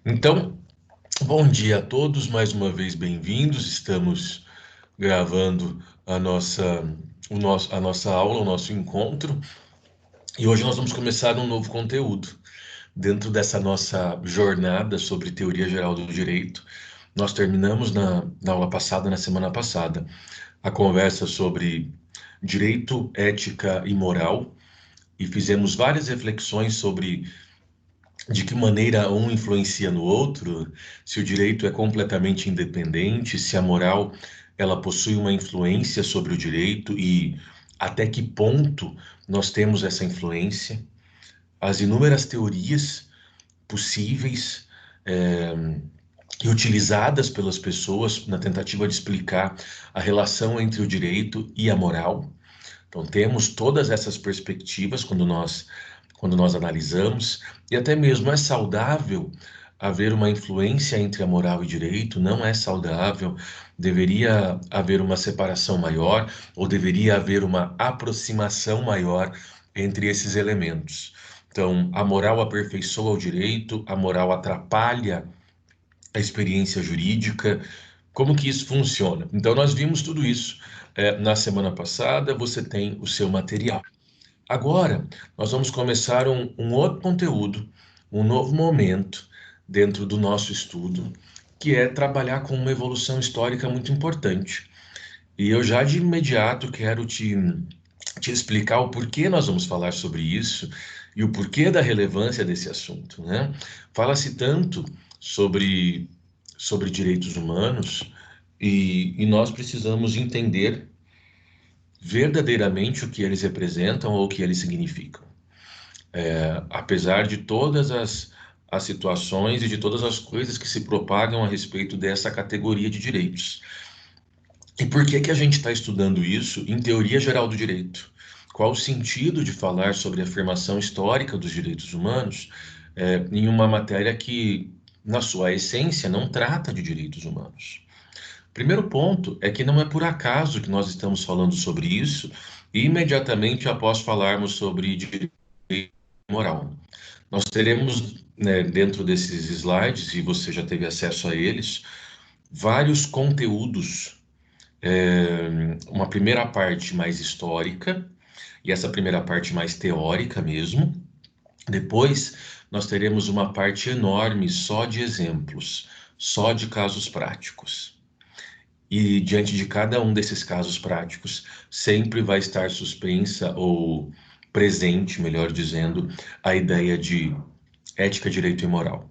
Então, bom dia a todos, mais uma vez bem-vindos. Estamos gravando a nossa aula, o nosso encontro, e hoje nós vamos começar um novo conteúdo. Dentro dessa nossa jornada sobre teoria geral do direito, nós terminamos na aula passada, na semana passada, a conversa sobre direito, ética e moral, e fizemos várias reflexões sobre de que maneira um influencia no outro, se o direito é completamente independente, se a moral ela possui uma influência sobre o direito e até que ponto nós temos essa influência, as inúmeras teorias possíveis e utilizadas pelas pessoas na tentativa de explicar a relação entre o direito e a moral. Então, temos todas essas perspectivas quando nós analisamos, e até mesmo é saudável haver uma influência entre a moral e o direito, não é saudável, deveria haver uma separação maior, ou deveria haver uma aproximação maior entre esses elementos. Então, a moral aperfeiçoa o direito, a moral atrapalha a experiência jurídica, como que isso funciona? Então, nós vimos tudo isso na semana passada, você tem o seu material. Agora, nós vamos começar um outro conteúdo, um novo momento dentro do nosso estudo, que é trabalhar com uma evolução histórica muito importante. E eu já de imediato quero te explicar o porquê nós vamos falar sobre isso e o porquê da relevância desse assunto, né? Fala-se tanto sobre direitos humanos e nós precisamos entender verdadeiramente o que eles representam ou o que eles significam. Apesar de todas as situações e de todas as coisas que se propagam a respeito dessa categoria de direitos. E por que que a gente está estudando isso em teoria geral do direito? Qual o sentido de falar sobre a afirmação histórica dos direitos humanos em uma matéria que, na sua essência, não trata de direitos humanos? Primeiro ponto é que não é por acaso que nós estamos falando sobre isso, e imediatamente após falarmos sobre direito moral. Nós teremos, né, dentro desses slides, e você já teve acesso a eles, vários conteúdos, uma primeira parte mais histórica, e essa primeira parte mais teórica mesmo. Depois, nós teremos uma parte enorme só de exemplos, só de casos práticos. E diante de cada um desses casos práticos, sempre vai estar suspensa ou presente, melhor dizendo, a ideia de ética, direito e moral.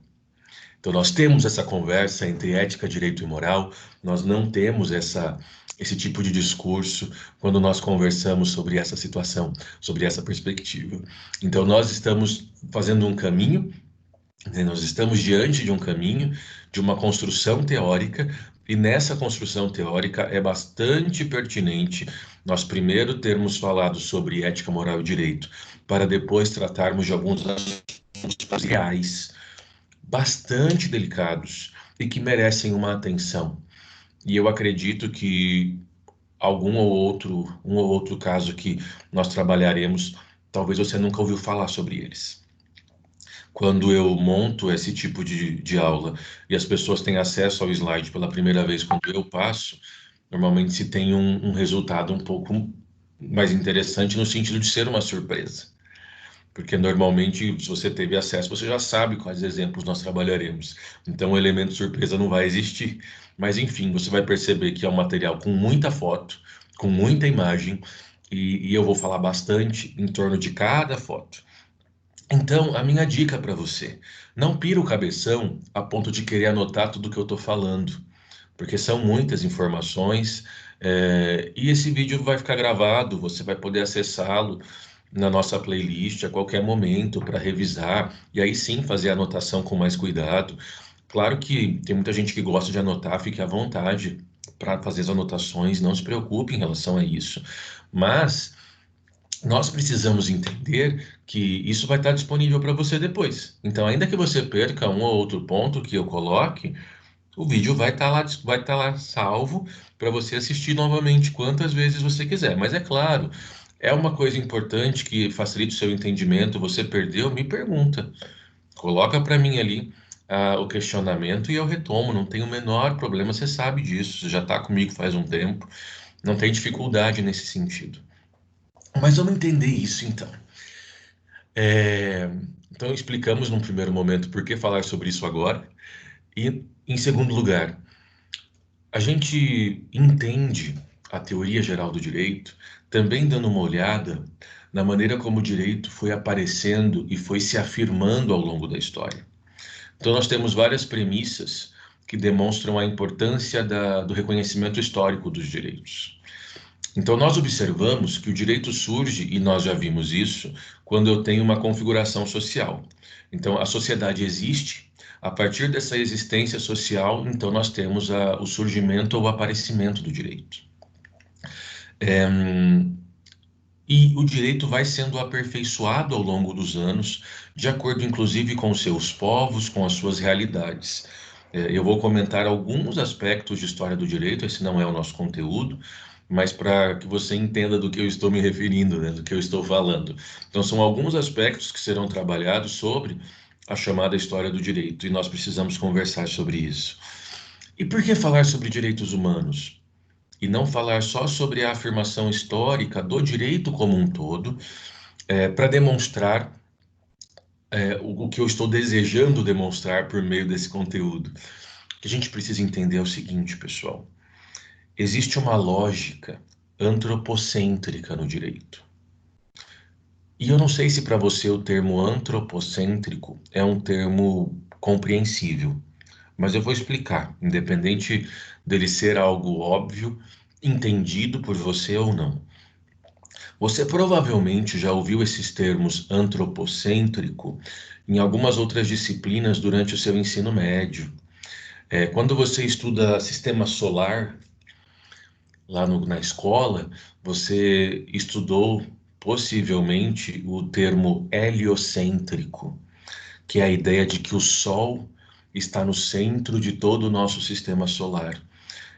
Então, nós temos essa conversa entre ética, direito e moral, nós não temos esse tipo de discurso quando nós conversamos sobre essa situação, sobre essa perspectiva. Então, nós estamos fazendo um caminho, né? Nós estamos diante de um caminho, de uma construção teórica, e nessa construção teórica é bastante pertinente nós primeiro termos falado sobre ética, moral e direito, para depois tratarmos de alguns assuntos reais bastante delicados e que merecem uma atenção. E eu acredito que um ou outro caso que nós trabalharemos, talvez você nunca ouviu falar sobre eles. Quando eu monto esse tipo de aula e as pessoas têm acesso ao slide pela primeira vez quando eu passo, normalmente se tem um resultado um pouco mais interessante no sentido de ser uma surpresa. Porque normalmente, se você teve acesso, você já sabe quais exemplos nós trabalharemos. Então, o elemento surpresa não vai existir. Mas, enfim, você vai perceber que é um material com muita foto, com muita imagem, e eu vou falar bastante em torno de cada foto. Então, a minha dica para você, não pira o cabeção a ponto de querer anotar tudo que eu estou falando, porque são muitas informações, e esse vídeo vai ficar gravado, você vai poder acessá-lo na nossa playlist a qualquer momento para revisar, e aí sim fazer a anotação com mais cuidado. Claro que tem muita gente que gosta de anotar, fique à vontade para fazer as anotações, não se preocupe em relação a isso, mas nós precisamos entender que isso vai estar disponível para você depois. Então, ainda que você perca um ou outro ponto que eu coloque, o vídeo vai estar lá salvo para você assistir novamente quantas vezes você quiser. Mas é claro, é uma coisa importante que facilita o seu entendimento. Você perdeu? Me pergunta. Coloca para mim ali o questionamento e eu retomo, não tem o menor problema, você sabe disso, você já está comigo faz um tempo, não tem dificuldade nesse sentido. Mas vamos entender isso então. Então explicamos num primeiro momento por que falar sobre isso agora, e em segundo lugar, a gente entende a teoria geral do direito também dando uma olhada na maneira como o direito foi aparecendo e foi se afirmando ao longo da história. Então, nós temos várias premissas que demonstram a importância do reconhecimento histórico dos direitos. Então, nós observamos que o direito surge, e nós já vimos isso, quando eu tenho uma configuração social. Então, a sociedade existe, a partir dessa existência social, então nós temos o surgimento ou o aparecimento do direito. E o direito vai sendo aperfeiçoado ao longo dos anos, de acordo inclusive com os seus povos, com as suas realidades. Eu vou comentar alguns aspectos de história do direito, esse não é o nosso conteúdo, mas para que você entenda do que eu estou me referindo, né, do que eu estou falando. Então, são alguns aspectos que serão trabalhados sobre a chamada história do direito, e nós precisamos conversar sobre isso. E por que falar sobre direitos humanos? E não falar só sobre a afirmação histórica do direito como um todo, para demonstrar o que eu estou desejando demonstrar por meio desse conteúdo. O que a gente precisa entender é o seguinte, pessoal: existe uma lógica antropocêntrica no direito. E eu não sei se para você o termo antropocêntrico é um termo compreensível, mas eu vou explicar, independente dele ser algo óbvio, entendido por você ou não. Você provavelmente já ouviu esses termos antropocêntrico em algumas outras disciplinas durante o seu ensino médio. Quando você estuda sistema solar lá na escola, você estudou possivelmente o termo heliocêntrico, que é a ideia de que o Sol está no centro de todo o nosso sistema solar.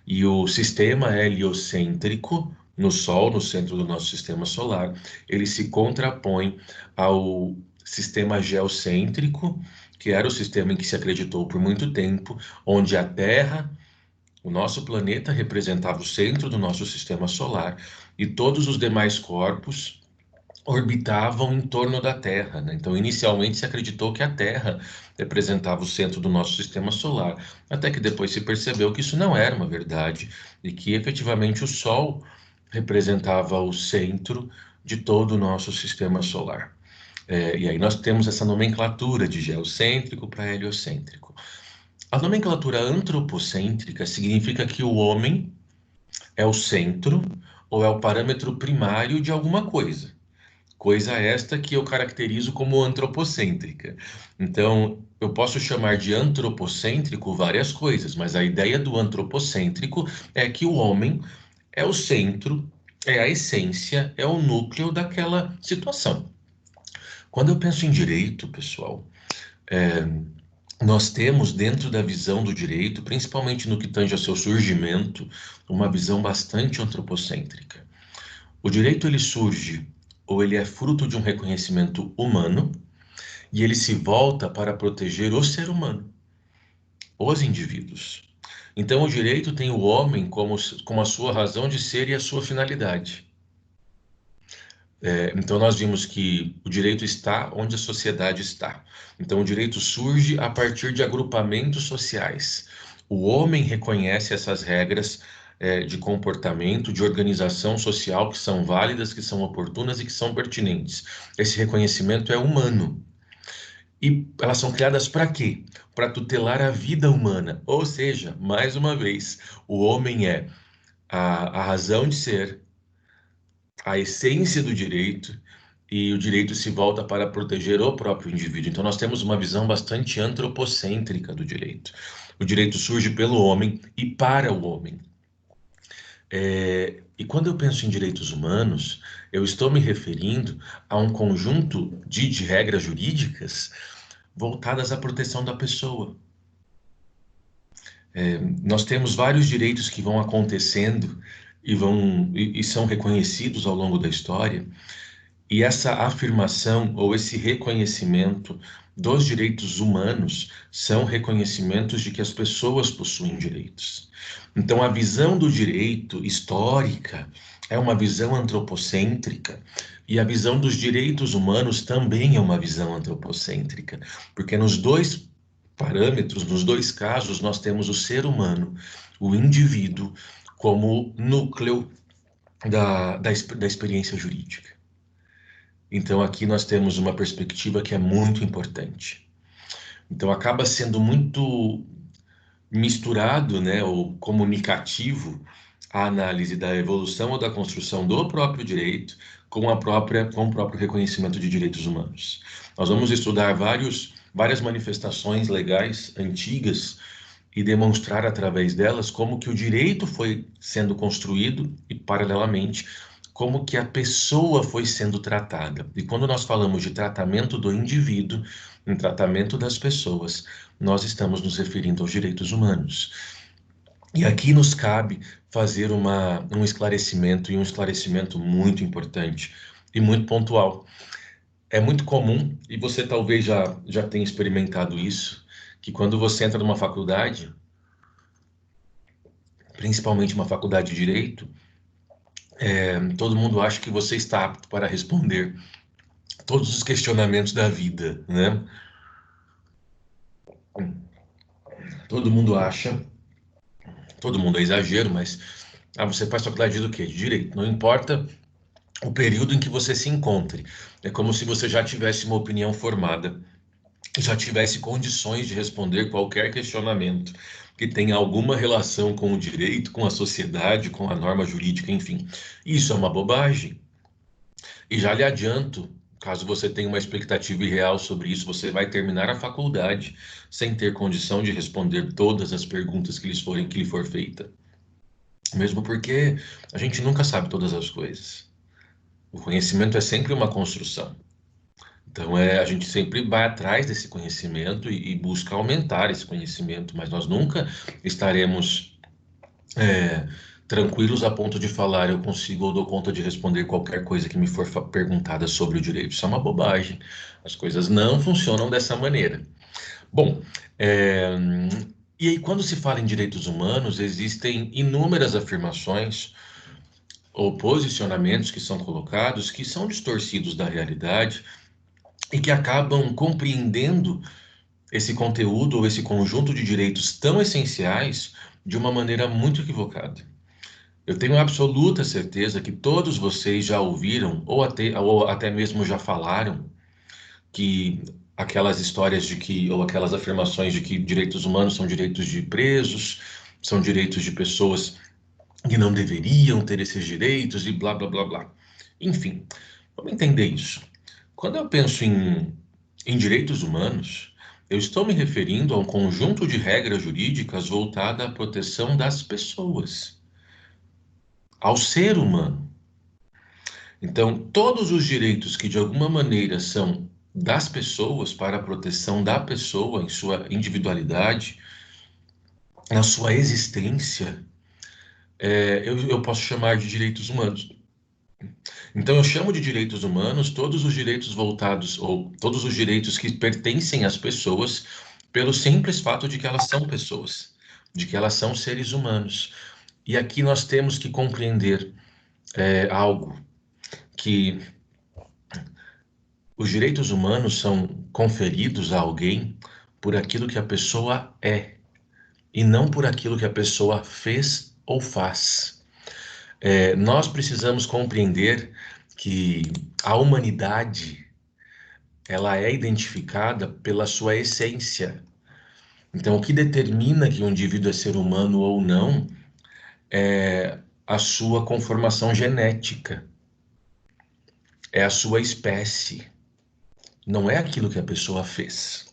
E o sistema heliocêntrico, no Sol, no centro do nosso sistema solar, ele se contrapõe ao sistema geocêntrico, que era o sistema em que se acreditou por muito tempo, onde a Terra, o nosso planeta, representava o centro do nosso sistema solar e todos os demais corpos orbitavam em torno da Terra, né? Então, inicialmente se acreditou que a Terra representava o centro do nosso sistema solar, até que depois se percebeu que isso não era uma verdade e que efetivamente o Sol representava o centro de todo o nosso sistema solar. E aí nós temos essa nomenclatura de geocêntrico para heliocêntrico. A nomenclatura antropocêntrica significa que o homem é o centro ou é o parâmetro primário de alguma coisa. Coisa esta que eu caracterizo como antropocêntrica. Então, eu posso chamar de antropocêntrico várias coisas, mas a ideia do antropocêntrico é que o homem é o centro, é a essência, é o núcleo daquela situação. Quando eu penso em direito, pessoal, nós temos dentro da visão do direito, principalmente no que tange ao seu surgimento, uma visão bastante antropocêntrica. O direito ele surge ou ele é fruto de um reconhecimento humano e ele se volta para proteger o ser humano, os indivíduos. Então o direito tem o homem como a sua razão de ser e a sua finalidade. Então nós vimos que o direito está onde a sociedade está. Então o direito surge a partir de agrupamentos sociais. O homem reconhece essas regras de comportamento, de organização social que são válidas, que são oportunas e que são pertinentes. Esse reconhecimento é humano. E elas são criadas para quê? Para tutelar a vida humana. Ou seja, mais uma vez, o homem é a razão de ser, a essência do direito, e o direito se volta para proteger o próprio indivíduo. Então, nós temos uma visão bastante antropocêntrica do direito. O direito surge pelo homem e para o homem. E quando eu penso em direitos humanos, eu estou me referindo a um conjunto de regras jurídicas voltadas à proteção da pessoa. Nós temos vários direitos que vão acontecendo e são reconhecidos ao longo da história, E essa afirmação ou esse reconhecimento dos direitos humanos são reconhecimentos de que as pessoas possuem direitos. Então, a visão do direito histórica é uma visão antropocêntrica, e a visão dos direitos humanos também é uma visão antropocêntrica, porque nos dois parâmetros, nos dois casos, nós temos o ser humano, o indivíduo, como núcleo da experiência jurídica. Então, aqui nós temos uma perspectiva que é muito importante. Então, acaba sendo muito misturado, né, ou comunicativo a análise da evolução ou da construção do próprio direito com o próprio reconhecimento de direitos humanos. Nós vamos estudar várias manifestações legais antigas e demonstrar através delas como que o direito foi sendo construído e, paralelamente, como que a pessoa foi sendo tratada. E quando nós falamos de tratamento do indivíduo, em tratamento das pessoas, nós estamos nos referindo aos direitos humanos. E aqui nos cabe fazer um esclarecimento, e um esclarecimento muito importante e muito pontual. É muito comum, e você talvez já tenha experimentado isso, que quando você entra numa faculdade, principalmente uma faculdade de direito, todo mundo acha que você está apto para responder todos os questionamentos da vida, né? Todo mundo acha, todo mundo é exagero, mas você faz faculdade do quê? De direito. Não importa o período em que você se encontre. É como se você já tivesse uma opinião formada, já tivesse condições de responder qualquer questionamento que tenha alguma relação com o direito, com a sociedade, com a norma jurídica, enfim. Isso é uma bobagem. E já lhe adianto, caso você tenha uma expectativa irreal sobre isso, você vai terminar a faculdade sem ter condição de responder todas as perguntas que lhe for feita. Mesmo porque a gente nunca sabe todas as coisas. O conhecimento é sempre uma construção. Então, a gente sempre vai atrás desse conhecimento e busca aumentar esse conhecimento, mas nós nunca estaremos é, tranquilos a ponto de falar eu consigo ou dou conta de responder qualquer coisa que me for perguntada sobre o direito. Isso é uma bobagem. As coisas não funcionam dessa maneira. Bom, é, e aí quando se fala em direitos humanos, existem inúmeras afirmações ou posicionamentos que são colocados que são distorcidos da realidade e que acabam compreendendo esse conteúdo ou esse conjunto de direitos tão essenciais de uma maneira muito equivocada. Eu tenho absoluta certeza que todos vocês já ouviram ou até mesmo já falaram que aquelas histórias de que, ou aquelas afirmações de que direitos humanos são direitos de presos, são direitos de pessoas que não deveriam ter esses direitos e blá, blá, blá, blá. Enfim, vamos entender isso. Quando eu penso em direitos humanos, eu estou me referindo a um conjunto de regras jurídicas voltada à proteção das pessoas, ao ser humano. Então, todos os direitos que de alguma maneira são das pessoas para a proteção da pessoa em sua individualidade, na sua existência, eu posso chamar de direitos humanos. Então, eu chamo de direitos humanos todos os direitos voltados, ou todos os direitos que pertencem às pessoas, pelo simples fato de que elas são pessoas, de que elas são seres humanos. E aqui nós temos que compreender algo, que os direitos humanos são conferidos a alguém por aquilo que a pessoa é, e não por aquilo que a pessoa fez ou faz. Nós precisamos compreender que a humanidade ela é identificada pela sua essência. Então, o que determina que um indivíduo é ser humano ou não é a sua conformação genética, é a sua espécie, não é aquilo que a pessoa fez.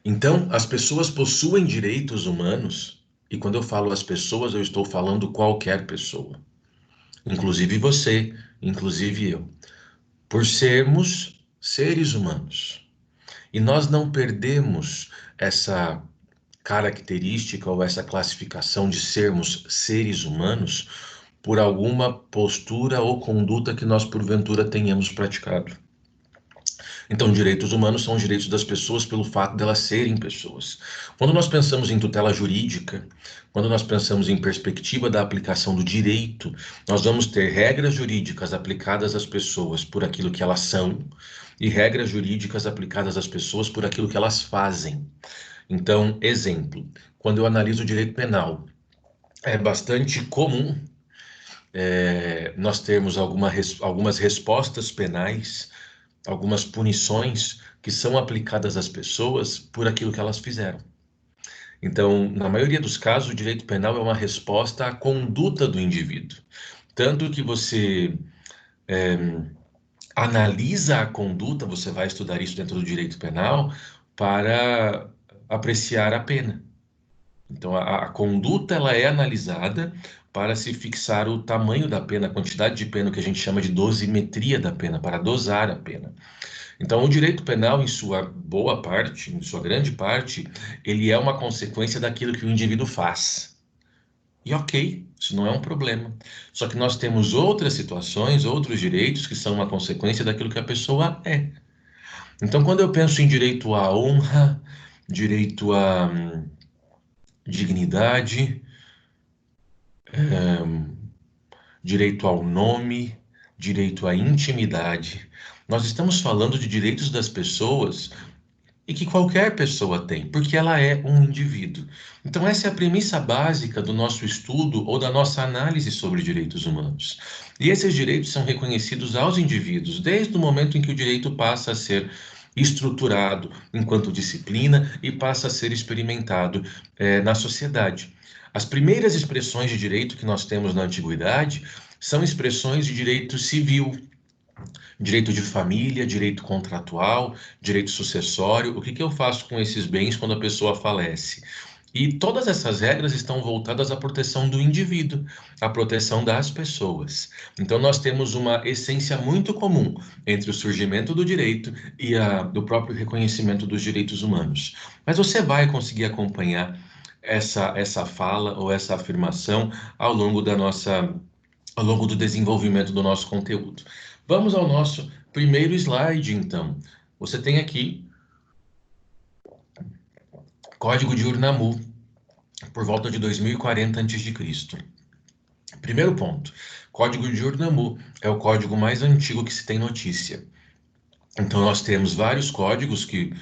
Então, as pessoas possuem direitos humanos, e quando eu falo as pessoas, eu estou falando qualquer pessoa, inclusive você, inclusive eu, por sermos seres humanos. E nós não perdemos essa característica ou essa classificação de sermos seres humanos por alguma postura ou conduta que nós porventura tenhamos praticado. Então, direitos humanos são os direitos das pessoas pelo fato delas serem pessoas. Quando nós pensamos em tutela jurídica, quando nós pensamos em perspectiva da aplicação do direito, nós vamos ter regras jurídicas aplicadas às pessoas por aquilo que elas são e regras jurídicas aplicadas às pessoas por aquilo que elas fazem. Então, exemplo, quando eu analiso o direito penal, é bastante comum nós termos algumas respostas penais, algumas punições que são aplicadas às pessoas por aquilo que elas fizeram. Então, na maioria dos casos, o direito penal é uma resposta à conduta do indivíduo. Tanto que você analisa a conduta, você vai estudar isso dentro do direito penal, para apreciar a pena. Então, a conduta ela é analisada para se fixar o tamanho da pena, a quantidade de pena, que a gente chama de dosimetria da pena, para dosar a pena. Então, o direito penal, em sua boa parte, em sua grande parte, ele é uma consequência daquilo que o indivíduo faz. E ok, isso não é um problema. Só que nós temos outras situações, outros direitos que são uma consequência daquilo que a pessoa é. Então, quando eu penso em direito à honra, direito à dignidade, direito ao nome, direito à intimidade, nós estamos falando de direitos das pessoas e que qualquer pessoa tem, porque ela é um indivíduo. Então, essa é a premissa básica do nosso estudo ou da nossa análise sobre direitos humanos. E esses direitos são reconhecidos aos indivíduos desde o momento em que o direito passa a ser estruturado enquanto disciplina e passa a ser experimentado na sociedade. As primeiras expressões de direito que nós temos na antiguidade são expressões de direito civil, direito de família, direito contratual, direito sucessório. O que eu faço com esses bens quando a pessoa falece? E todas essas regras estão voltadas à proteção do indivíduo, à proteção das pessoas. Então, nós temos uma essência muito comum entre o surgimento do direito e do próprio reconhecimento dos direitos humanos. Mas você vai conseguir acompanhar essa fala ou essa afirmação ao longo do desenvolvimento do nosso conteúdo. Vamos ao nosso primeiro slide, então. Você tem aqui Código de Ur-Nammu, por volta de 2040 a.C. Primeiro ponto, Código de Ur-Nammu é o código mais antigo que se tem notícia. Então, nós temos vários códigos que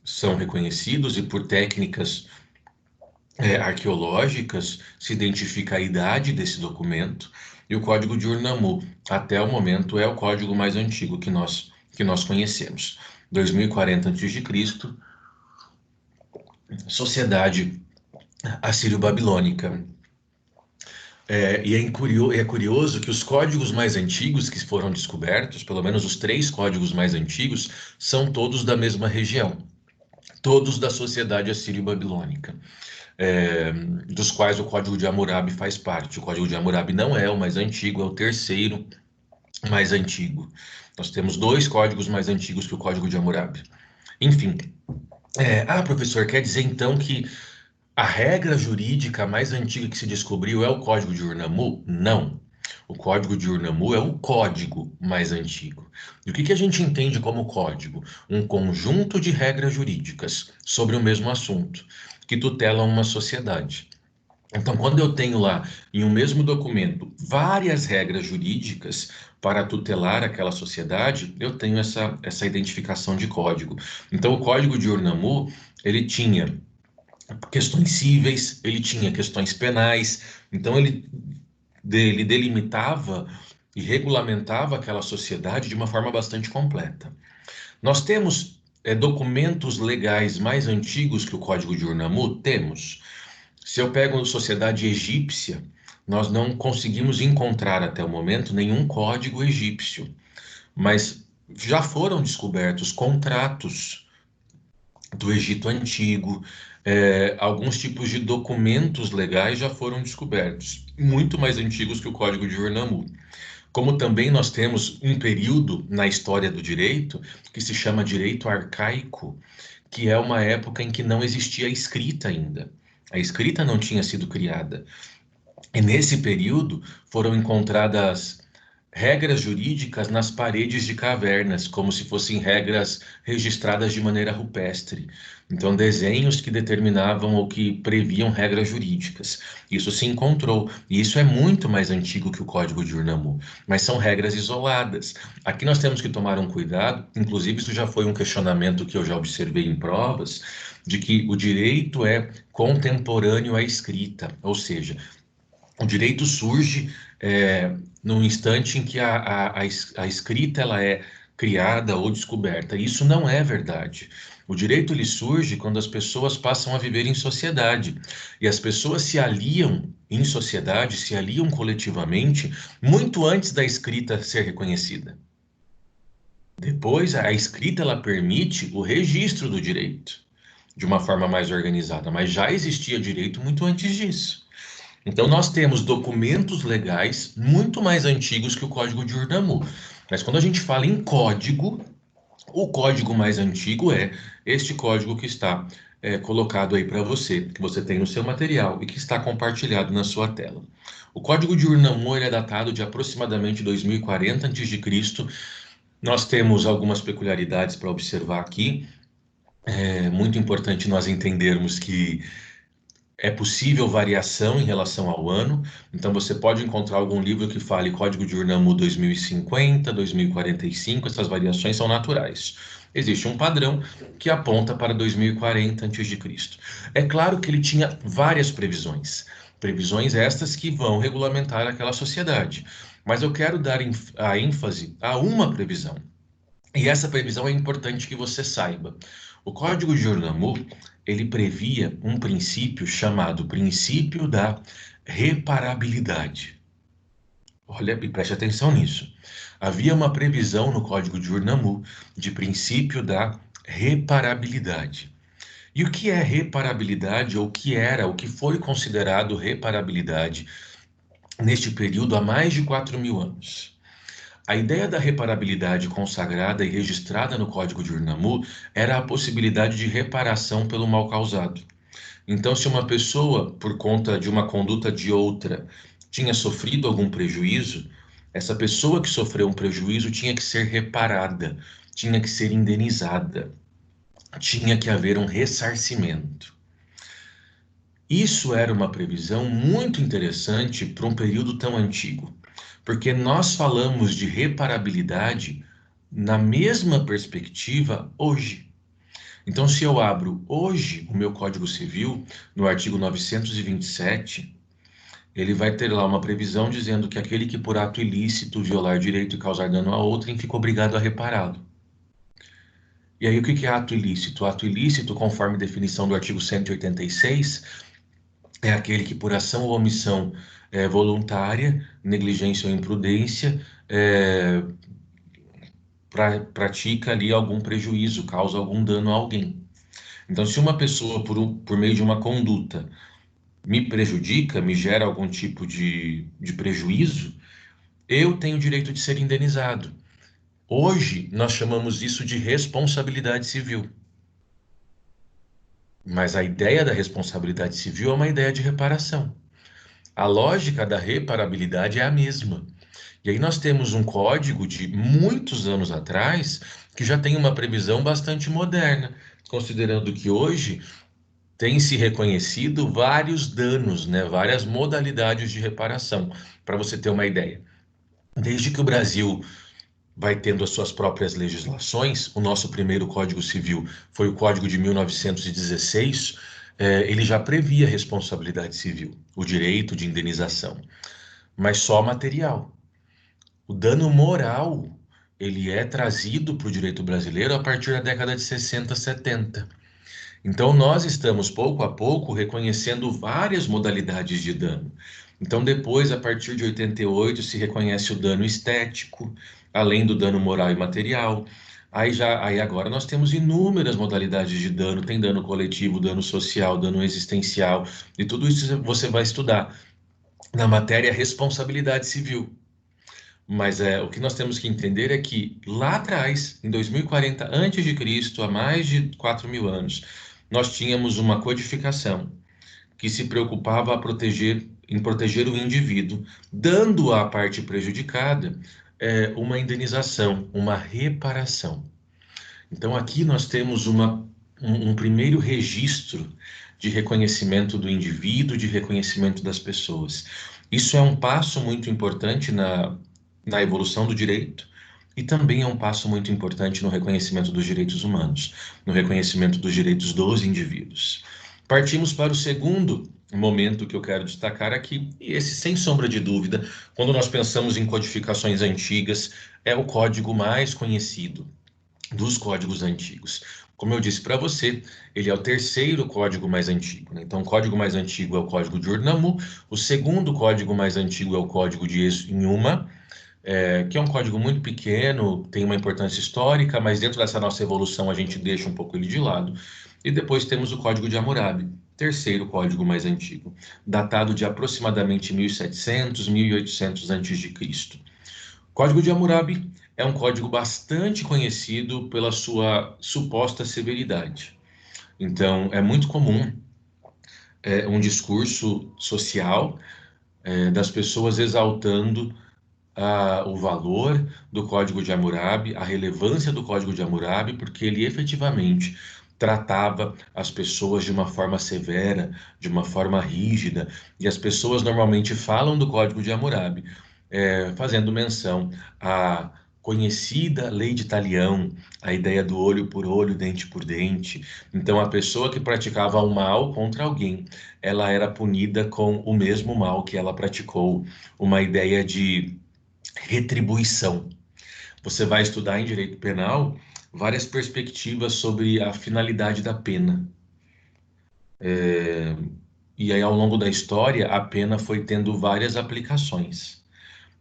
são reconhecidos e por técnicas arqueológicas se identifica a idade desse documento, e o Código de Ur-Nammu, até o momento, é o código mais antigo que nós conhecemos. 2040 a.C., sociedade assírio-babilônica. É curioso que os códigos mais antigos que foram descobertos, pelo menos os 3 códigos mais antigos, são todos da mesma região, todos da sociedade assírio-babilônica. Dos quais o Código de Hammurabi faz parte. O Código de Hammurabi não é o mais antigo, é o terceiro mais antigo. Nós temos 2 códigos mais antigos que o Código de Hammurabi. Enfim, professor, quer dizer então que a regra jurídica mais antiga que se descobriu é o Código de Ur-Nammu? Não. O Código de Ur-Nammu é o código mais antigo. E o que a gente entende como código? Um conjunto de regras jurídicas sobre o mesmo assunto, que tutelam uma sociedade. Então, quando eu tenho lá, em um mesmo documento, várias regras jurídicas para tutelar aquela sociedade, eu tenho essa identificação de código. Então, o Código de Ur-Nammu, ele tinha questões cíveis, ele tinha questões penais, então ele delimitava e regulamentava aquela sociedade de uma forma bastante completa. Nós temos documentos legais mais antigos que o Código de Ur-Nammu? Temos. Se eu pego a sociedade egípcia, nós não conseguimos encontrar até o momento nenhum código egípcio, mas já foram descobertos contratos do Egito Antigo, alguns tipos de documentos legais já foram descobertos, muito mais antigos que o Código de Ur-Nammu. Como também nós temos um período na história do direito que se chama direito arcaico, que é uma época em que não existia a escrita ainda. A escrita não tinha sido criada. E nesse período foram encontradas regras jurídicas nas paredes de cavernas, como se fossem regras registradas de maneira rupestre. Então, desenhos que determinavam ou que previam regras jurídicas. Isso se encontrou, e isso é muito mais antigo que o Código de Urnamur, mas são regras isoladas. Aqui nós temos que tomar um cuidado, inclusive isso já foi um questionamento que eu já observei em provas, de que o direito é contemporâneo à escrita, ou seja, o direito surge no instante em que a escrita ela é criada ou descoberta. Isso não é verdade. O direito ele surge quando as pessoas passam a viver em sociedade. E as pessoas se aliam em sociedade, se aliam coletivamente, muito antes da escrita ser reconhecida. Depois, a escrita ela permite o registro do direito de uma forma mais organizada, mas já existia direito muito antes disso. Então, nós temos documentos legais muito mais antigos que o Código de Urnamur. Mas quando a gente fala em código, o código mais antigo é este código que está colocado aí para você, que você tem no seu material e que está compartilhado na sua tela. O Código de Urnamur ele é datado de aproximadamente 2040 a.C. Nós temos algumas peculiaridades para observar aqui. É muito importante nós entendermos que é possível variação em relação ao ano, então você pode encontrar algum livro que fale Código de Urnamur 2050, 2045, essas variações são naturais. Existe um padrão que aponta para 2040 a.C. É claro que ele tinha várias previsões, previsões estas que vão regulamentar aquela sociedade, mas eu quero dar a ênfase a uma previsão. E essa previsão é importante que você saiba. O Código de Urnamur, ele previa um princípio chamado princípio da reparabilidade. Olha, e preste atenção nisso. Havia uma previsão no Código de Urnamur de princípio da reparabilidade. E o que é reparabilidade, ou o que era, o que foi considerado reparabilidade neste período há mais de 4.000 anos? A ideia da reparabilidade consagrada e registrada no Código de Urnamur era a possibilidade de reparação pelo mal causado. Então, se uma pessoa, por conta de uma conduta de outra, tinha sofrido algum prejuízo, essa pessoa que sofreu um prejuízo tinha que ser reparada, tinha que ser indenizada, tinha que haver um ressarcimento. Isso era uma previsão muito interessante para um período tão antigo, porque nós falamos de reparabilidade na mesma perspectiva hoje. Então, se eu abro hoje o meu Código Civil, no artigo 927, ele vai ter lá uma previsão dizendo que aquele que por ato ilícito violar direito e causar dano a outrem fica obrigado a repará-lo. E aí, o que é ato ilícito? Ato ilícito, conforme definição do artigo 186, é aquele que por ação ou omissão voluntária, negligência ou imprudência, pratica ali algum prejuízo, causa algum dano a alguém. Então, se uma pessoa, por meio de uma conduta, me prejudica, me gera algum tipo de prejuízo, eu tenho o direito de ser indenizado. Hoje, nós chamamos isso de responsabilidade civil. Mas a ideia da responsabilidade civil é uma ideia de reparação. A lógica da reparabilidade é a mesma. E aí nós temos um código de muitos anos atrás que já tem uma previsão bastante moderna, considerando que hoje tem se reconhecido vários danos, né, várias modalidades de reparação. Para você ter uma ideia, desde que o Brasil vai tendo as suas próprias legislações, o nosso primeiro Código Civil foi o Código de 1916, ele já previa responsabilidade civil, o direito de indenização, mas só material. O dano moral, ele é trazido para o direito brasileiro a partir da década de 60, 70. Então, nós estamos, pouco a pouco, reconhecendo várias modalidades de dano. Então, depois, a partir de 88, se reconhece o dano estético, além do dano moral e material. Aí agora nós temos inúmeras modalidades de dano, tem dano coletivo, dano social, dano existencial, e tudo isso você vai estudar na matéria responsabilidade civil. Mas o que nós temos que entender é que lá atrás, em 2040 a.C., há mais de 4.000 anos, nós tínhamos uma codificação que se preocupava a proteger em proteger o indivíduo, dando à parte prejudicada uma indenização, uma reparação. Então, aqui nós temos um primeiro registro de reconhecimento do indivíduo, de reconhecimento das pessoas. Isso é um passo muito importante na evolução do direito e também é um passo muito importante no reconhecimento dos direitos humanos, no reconhecimento dos direitos dos indivíduos. Partimos para o segundo momento que eu quero destacar aqui, e esse, sem sombra de dúvida, quando nós pensamos em codificações antigas, é o código mais conhecido dos códigos antigos. Como eu disse para você, ele é o terceiro código mais antigo, né? Então, o código mais antigo é o código de Ur-Nammu, o segundo código mais antigo é o código de Enuma, que é um código muito pequeno, tem uma importância histórica, mas dentro dessa nossa evolução a gente deixa um pouco ele de lado. E depois temos o código de Hammurabi, terceiro código mais antigo, datado de aproximadamente 1700, 1800 a.C. O Código de Hammurabi é um código bastante conhecido pela sua suposta severidade. Então, é muito comum um discurso social das pessoas exaltando o valor do Código de Hammurabi, a relevância do Código de Hammurabi, porque ele efetivamente tratava as pessoas de uma forma severa, de uma forma rígida, e as pessoas normalmente falam do Código de Hammurabi, fazendo menção à conhecida lei de Talião, a ideia do olho por olho, dente por dente. Então, a pessoa que praticava o mal contra alguém, ela era punida com o mesmo mal que ela praticou, uma ideia de retribuição. Você vai estudar em direito penal várias perspectivas sobre a finalidade da pena. E aí, ao longo da história, a pena foi tendo várias aplicações.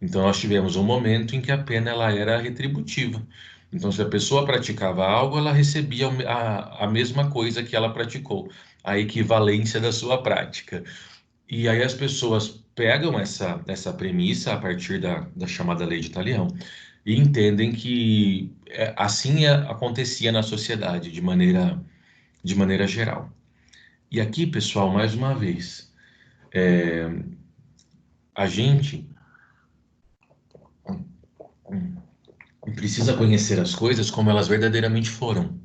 Então, nós tivemos um momento em que a pena ela era retributiva. Então, se a pessoa praticava algo, ela recebia a mesma coisa que ela praticou, a equivalência da sua prática. E aí as pessoas pegam essa premissa a partir da chamada lei de Talião e entendem que assim acontecia na sociedade de maneira geral. E aqui, pessoal, mais uma vez, a gente precisa conhecer as coisas como elas verdadeiramente foram.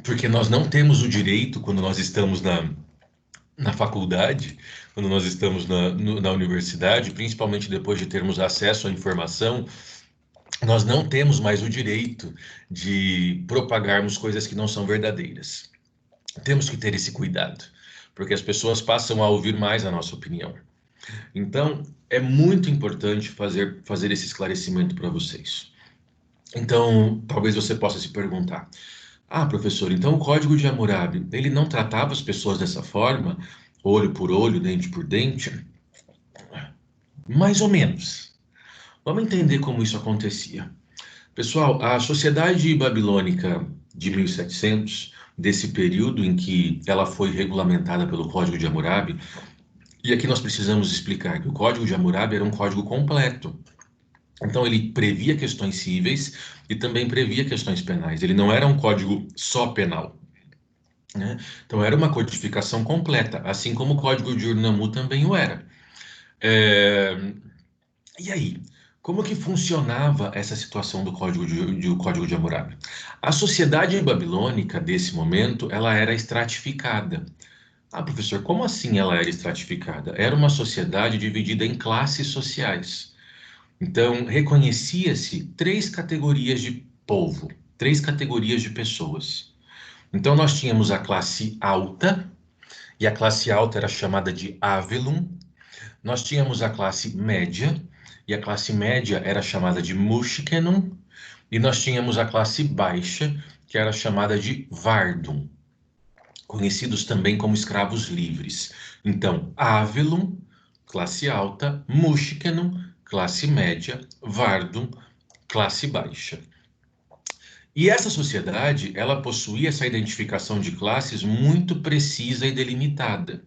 Porque nós não temos o direito, quando nós estamos na faculdade, quando nós estamos na universidade, principalmente depois de termos acesso à informação, nós não temos mais o direito de propagarmos coisas que não são verdadeiras. Temos que ter esse cuidado, porque as pessoas passam a ouvir mais a nossa opinião. Então, é muito importante fazer esse esclarecimento para vocês. Então, talvez você possa se perguntar: ah, professor, então o Código de Hammurabi, ele não tratava as pessoas dessa forma, olho por olho, dente por dente? Mais ou menos. Vamos entender como isso acontecia. Pessoal, a sociedade babilônica de 1700, desse período em que ela foi regulamentada pelo Código de Hammurabi, e aqui nós precisamos explicar que o Código de Hammurabi era um código completo. Então, ele previa questões cíveis e também previa questões penais. Ele não era um código só penal, né? Então, era uma codificação completa, assim como o Código de Ur-Nammu também o era. É, E aí, como que funcionava essa situação do Código de Hammurabi? A sociedade babilônica desse momento, ela era estratificada. Ah, professor, como assim ela era estratificada? Era uma sociedade dividida em classes sociais. Então, reconhecia-se três categorias de povo, três categorias de pessoas. Então, nós tínhamos a classe alta, e a classe alta era chamada de Avelum. Nós tínhamos a classe média, e a classe média era chamada de Mushkenum, e nós tínhamos a classe baixa, que era chamada de Vardum, conhecidos também como escravos livres. Então, Avelum, classe alta, Mushkenum, classe média, Vardum, classe baixa. E essa sociedade, ela possuía essa identificação de classes muito precisa e delimitada.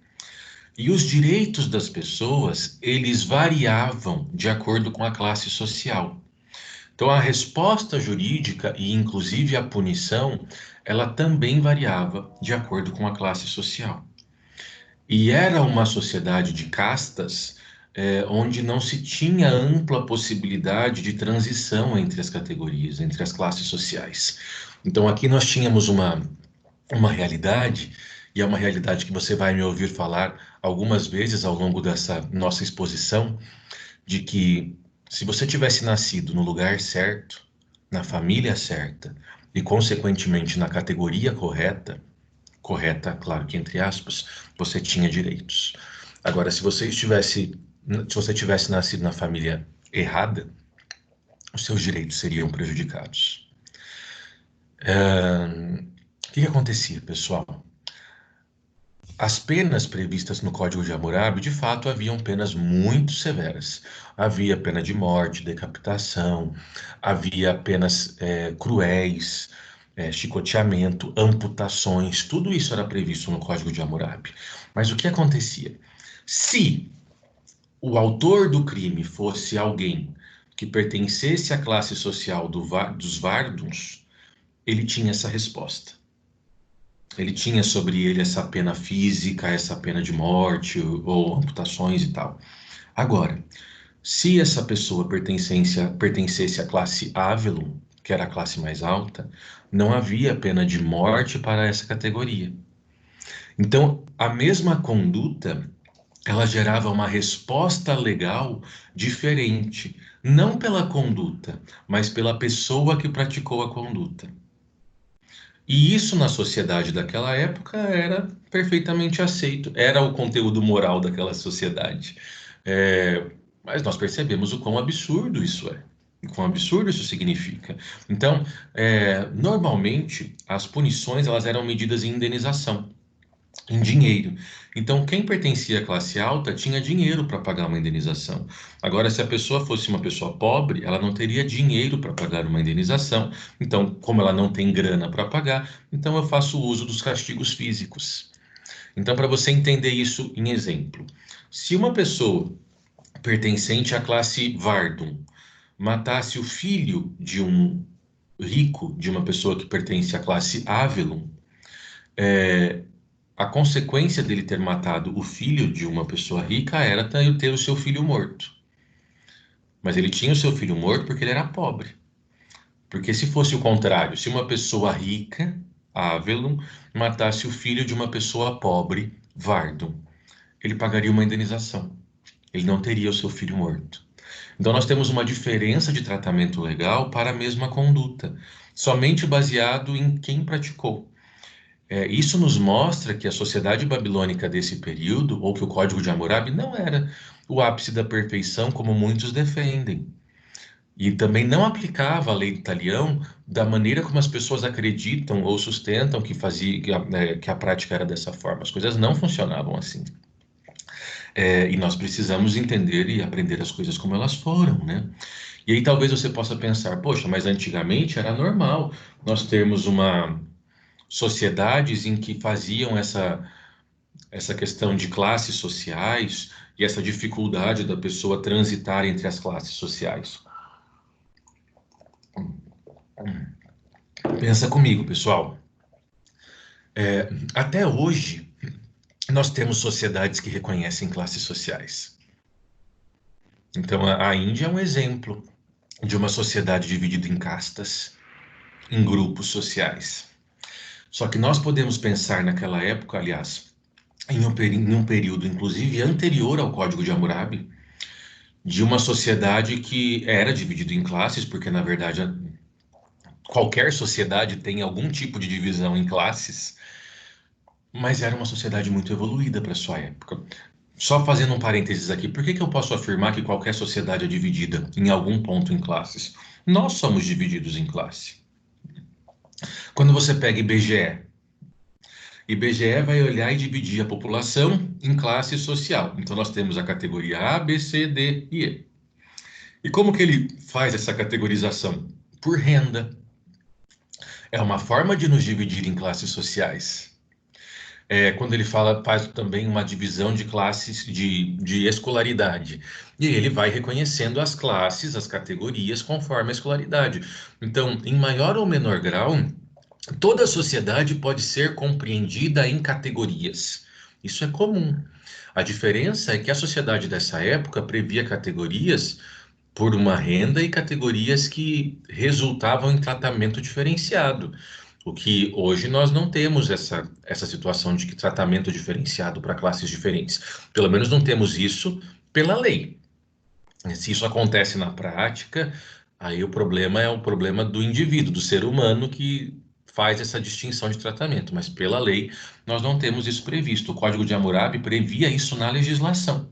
E os direitos das pessoas, eles variavam de acordo com a classe social. Então, a resposta jurídica e, inclusive, a punição, ela também variava de acordo com a classe social. E era uma sociedade de castas, onde não se tinha ampla possibilidade de transição entre as categorias, entre as classes sociais. Então aqui nós tínhamos uma realidade, e é uma realidade que você vai me ouvir falar algumas vezes ao longo dessa nossa exposição, de que se você tivesse nascido no lugar certo, na família certa, e consequentemente na categoria correta, correta, claro que entre aspas, você tinha direitos. Agora, se você tivesse nascido na família errada, os seus direitos seriam prejudicados. O que acontecia, pessoal? As penas previstas no Código de Hammurabi, de fato, haviam penas muito severas. Havia pena de morte, decapitação, havia penas cruéis, chicoteamento, amputações, tudo isso era previsto no Código de Hammurabi. Mas o que acontecia? Se o autor do crime fosse alguém que pertencesse à classe social dos Varduns, ele tinha essa resposta. Ele tinha sobre ele essa pena física, essa pena de morte ou amputações e tal. Agora, se essa pessoa pertencesse à classe Avelum, que era a classe mais alta, não havia pena de morte para essa categoria. Então, a mesma conduta, ela gerava uma resposta legal diferente, não pela conduta, mas pela pessoa que praticou a conduta. E isso na sociedade daquela época era perfeitamente aceito, era o conteúdo moral daquela sociedade. É, mas nós percebemos o quão absurdo isso é, o quão absurdo isso significa. Então, normalmente, as punições elas eram medidas em indenização, em dinheiro. Então, quem pertencia à classe alta tinha dinheiro para pagar uma indenização. Agora, se a pessoa fosse uma pessoa pobre, ela não teria dinheiro para pagar uma indenização. Então, como ela não tem grana para pagar, então eu faço uso dos castigos físicos. Então, para você entender isso em exemplo, se uma pessoa pertencente à classe Vardum matasse o filho de um rico, de uma pessoa que pertence à classe Avelum, a consequência dele ter matado o filho de uma pessoa rica era ter o seu filho morto. Mas ele tinha o seu filho morto porque ele era pobre. Porque se fosse o contrário, se uma pessoa rica, Avelum, matasse o filho de uma pessoa pobre, Vardum, ele pagaria uma indenização. Ele não teria o seu filho morto. Então nós temos uma diferença de tratamento legal para a mesma conduta, somente baseado em quem praticou. Isso nos mostra que a sociedade babilônica desse período, ou que o Código de Hammurabi, não era o ápice da perfeição como muitos defendem. E também não aplicava a lei do talião da maneira como as pessoas acreditam ou sustentam que a prática era dessa forma. As coisas não funcionavam assim. E nós precisamos entender e aprender as coisas como elas foram, né? E aí talvez você possa pensar, poxa, mas antigamente era normal nós termos sociedades em que faziam essa questão de classes sociais e essa dificuldade da pessoa transitar entre as classes sociais. Pensa comigo, pessoal. Até hoje, nós temos sociedades que reconhecem classes sociais. Então, a Índia é um exemplo de uma sociedade dividida em castas, em grupos sociais. Só que nós podemos pensar naquela época, aliás, em um período, inclusive, anterior ao Código de Hammurabi, de uma sociedade que era dividida em classes, porque, na verdade, qualquer sociedade tem algum tipo de divisão em classes, mas era uma sociedade muito evoluída para sua época. Só fazendo um parênteses aqui, por que eu posso afirmar que qualquer sociedade é dividida em algum ponto em classes? Nós somos divididos em classe. Quando você pega IBGE vai olhar e dividir a população em classe social. Então nós temos a categoria A, B, C, D e E. E como que ele faz essa categorização? Por renda. É uma forma de nos dividir em classes sociais. Quando ele faz também uma divisão de classes de escolaridade. E ele vai reconhecendo as classes, as categorias, conforme a escolaridade. Então, em maior ou menor grau, toda a sociedade pode ser compreendida em categorias. Isso é comum. A diferença é que a sociedade dessa época previa categorias por uma renda e categorias que resultavam em tratamento diferenciado. O que hoje nós não temos essa situação de que tratamento diferenciado para classes diferentes. Pelo menos não temos isso pela lei. Se isso acontece na prática, aí o problema é o problema do indivíduo, do ser humano que faz essa distinção de tratamento. Mas pela lei, nós não temos isso previsto. O Código de Hammurabi previa isso na legislação.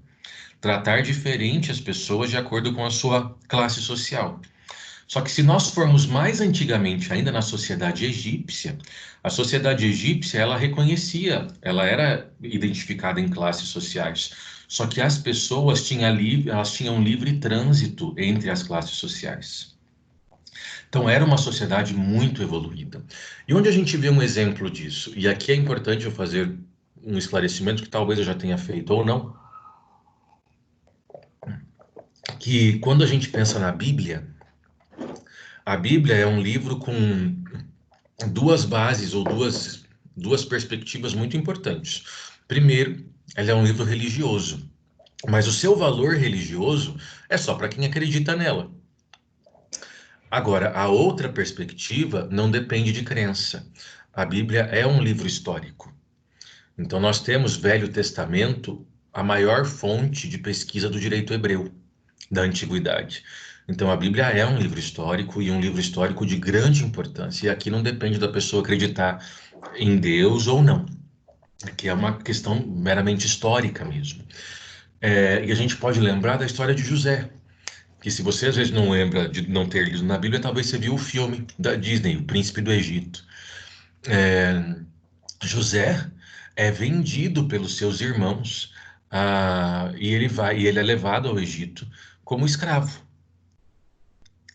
Tratar diferente as pessoas de acordo com a sua classe social. Só que se nós formos mais antigamente, ainda na sociedade egípcia, a sociedade egípcia, ela reconhecia, ela era identificada em classes sociais. Só que as pessoas elas tinham livre trânsito entre as classes sociais. Então era uma sociedade muito evoluída. E onde a gente vê um exemplo disso? E aqui é importante eu fazer um esclarecimento que talvez eu já tenha feito ou não, que quando a gente pensa na Bíblia, a Bíblia é um livro com duas bases ou duas perspectivas muito importantes. Primeiro, ela é um livro religioso, mas o seu valor religioso é só para quem acredita nela. Agora, a outra perspectiva não depende de crença. A Bíblia é um livro histórico. Então, nós temos Velho Testamento, a maior fonte de pesquisa do direito hebreu da antiguidade. Então, a Bíblia é um livro histórico e um livro histórico de grande importância. E aqui não depende da pessoa acreditar em Deus ou não. Aqui é uma questão meramente histórica mesmo. E a gente pode lembrar da história de José, que se você às vezes não lembra de não ter lido na Bíblia, talvez você viu o filme da Disney, O Príncipe do Egito. José é vendido pelos seus irmãos, e ele é levado ao Egito como escravo.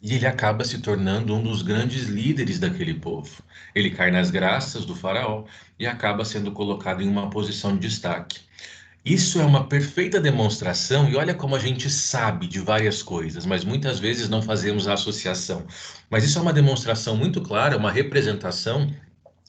E ele acaba se tornando um dos grandes líderes daquele povo. Ele cai nas graças do faraó e acaba sendo colocado em uma posição de destaque. Isso é uma perfeita demonstração, e olha como a gente sabe de várias coisas, mas muitas vezes não fazemos a associação. Mas isso é uma demonstração muito clara, uma representação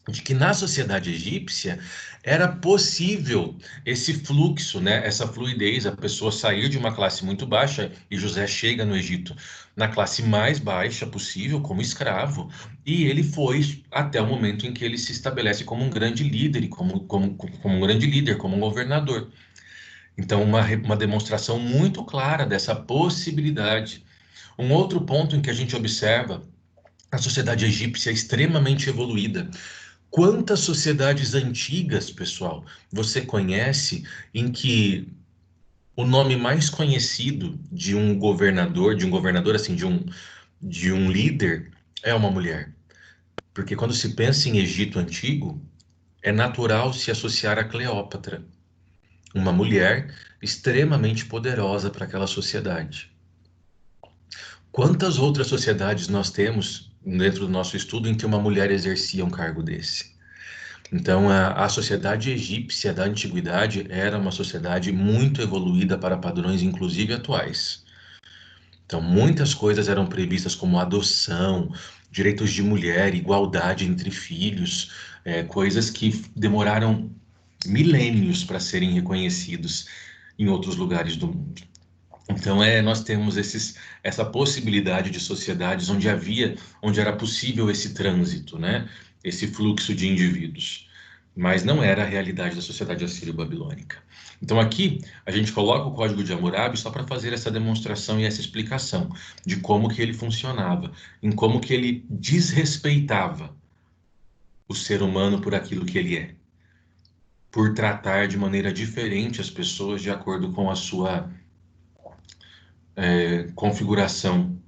de que na sociedade egípcia era possível esse fluxo, né, essa fluidez, a pessoa sair de uma classe muito baixa, e José chega no Egito na classe mais baixa possível, como escravo, e ele foi até o momento em que ele se estabelece como um grande líder, e como um grande líder, como um governador. Então, uma demonstração muito clara dessa possibilidade. Um outro ponto em que a gente observa a sociedade egípcia é extremamente evoluída. Quantas sociedades antigas, pessoal, você conhece em que o nome mais conhecido de um governador assim, de um líder é uma mulher? Porque quando se pensa em Egito antigo, é natural se associar a Cleópatra, uma mulher extremamente poderosa para aquela sociedade. Quantas outras sociedades nós temos dentro do nosso estudo em que uma mulher exercia um cargo desse? Então, a sociedade egípcia da antiguidade era uma sociedade muito evoluída para padrões, inclusive atuais. Então, muitas coisas eram previstas, como adoção, direitos de mulher, igualdade entre filhos, coisas que demoraram milênios para serem reconhecidos em outros lugares do mundo. Então, nós temos essa possibilidade de sociedades onde era possível esse trânsito, né? Esse fluxo de indivíduos. Mas não era a realidade da sociedade assírio-babilônica. Então, aqui, a gente coloca o Código de Hammurabi só para fazer essa demonstração e essa explicação de como que ele funcionava, em como que ele desrespeitava o ser humano por aquilo que ele é, por tratar de maneira diferente as pessoas de acordo com a sua configuração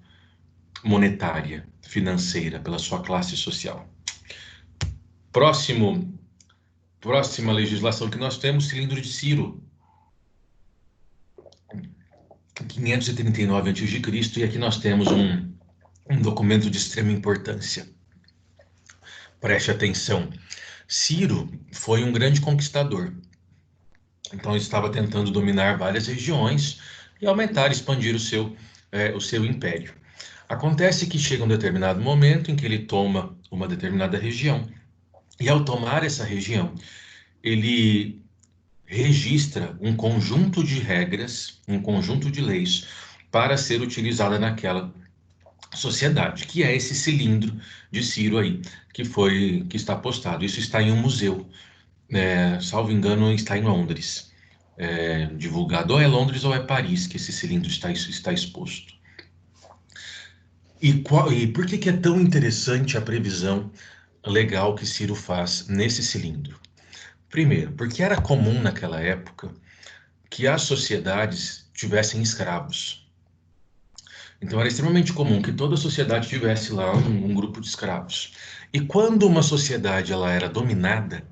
monetária, financeira, pela sua classe social. Próxima legislação que nós temos, cilindro de Ciro, 539 a.C., e aqui nós temos um documento de extrema importância. Preste atenção. Ciro foi um grande conquistador. Então ele estava tentando dominar várias regiões e aumentar, expandir o seu império. Acontece que chega um determinado momento em que ele toma uma determinada região, e ao tomar essa região, ele registra um conjunto de regras, um conjunto de leis para ser utilizada naquela sociedade, que é esse cilindro de Ciro aí, que está postado. Isso está em um museu, salvo engano, está em Londres, divulgado. Ou é Londres ou é Paris que esse cilindro está exposto. E por que é tão interessante a previsão legal que Ciro faz nesse cilindro? Primeiro, porque era comum naquela época que as sociedades tivessem escravos. Então era extremamente comum que toda sociedade tivesse lá um grupo de escravos. E quando uma sociedade ela era dominada,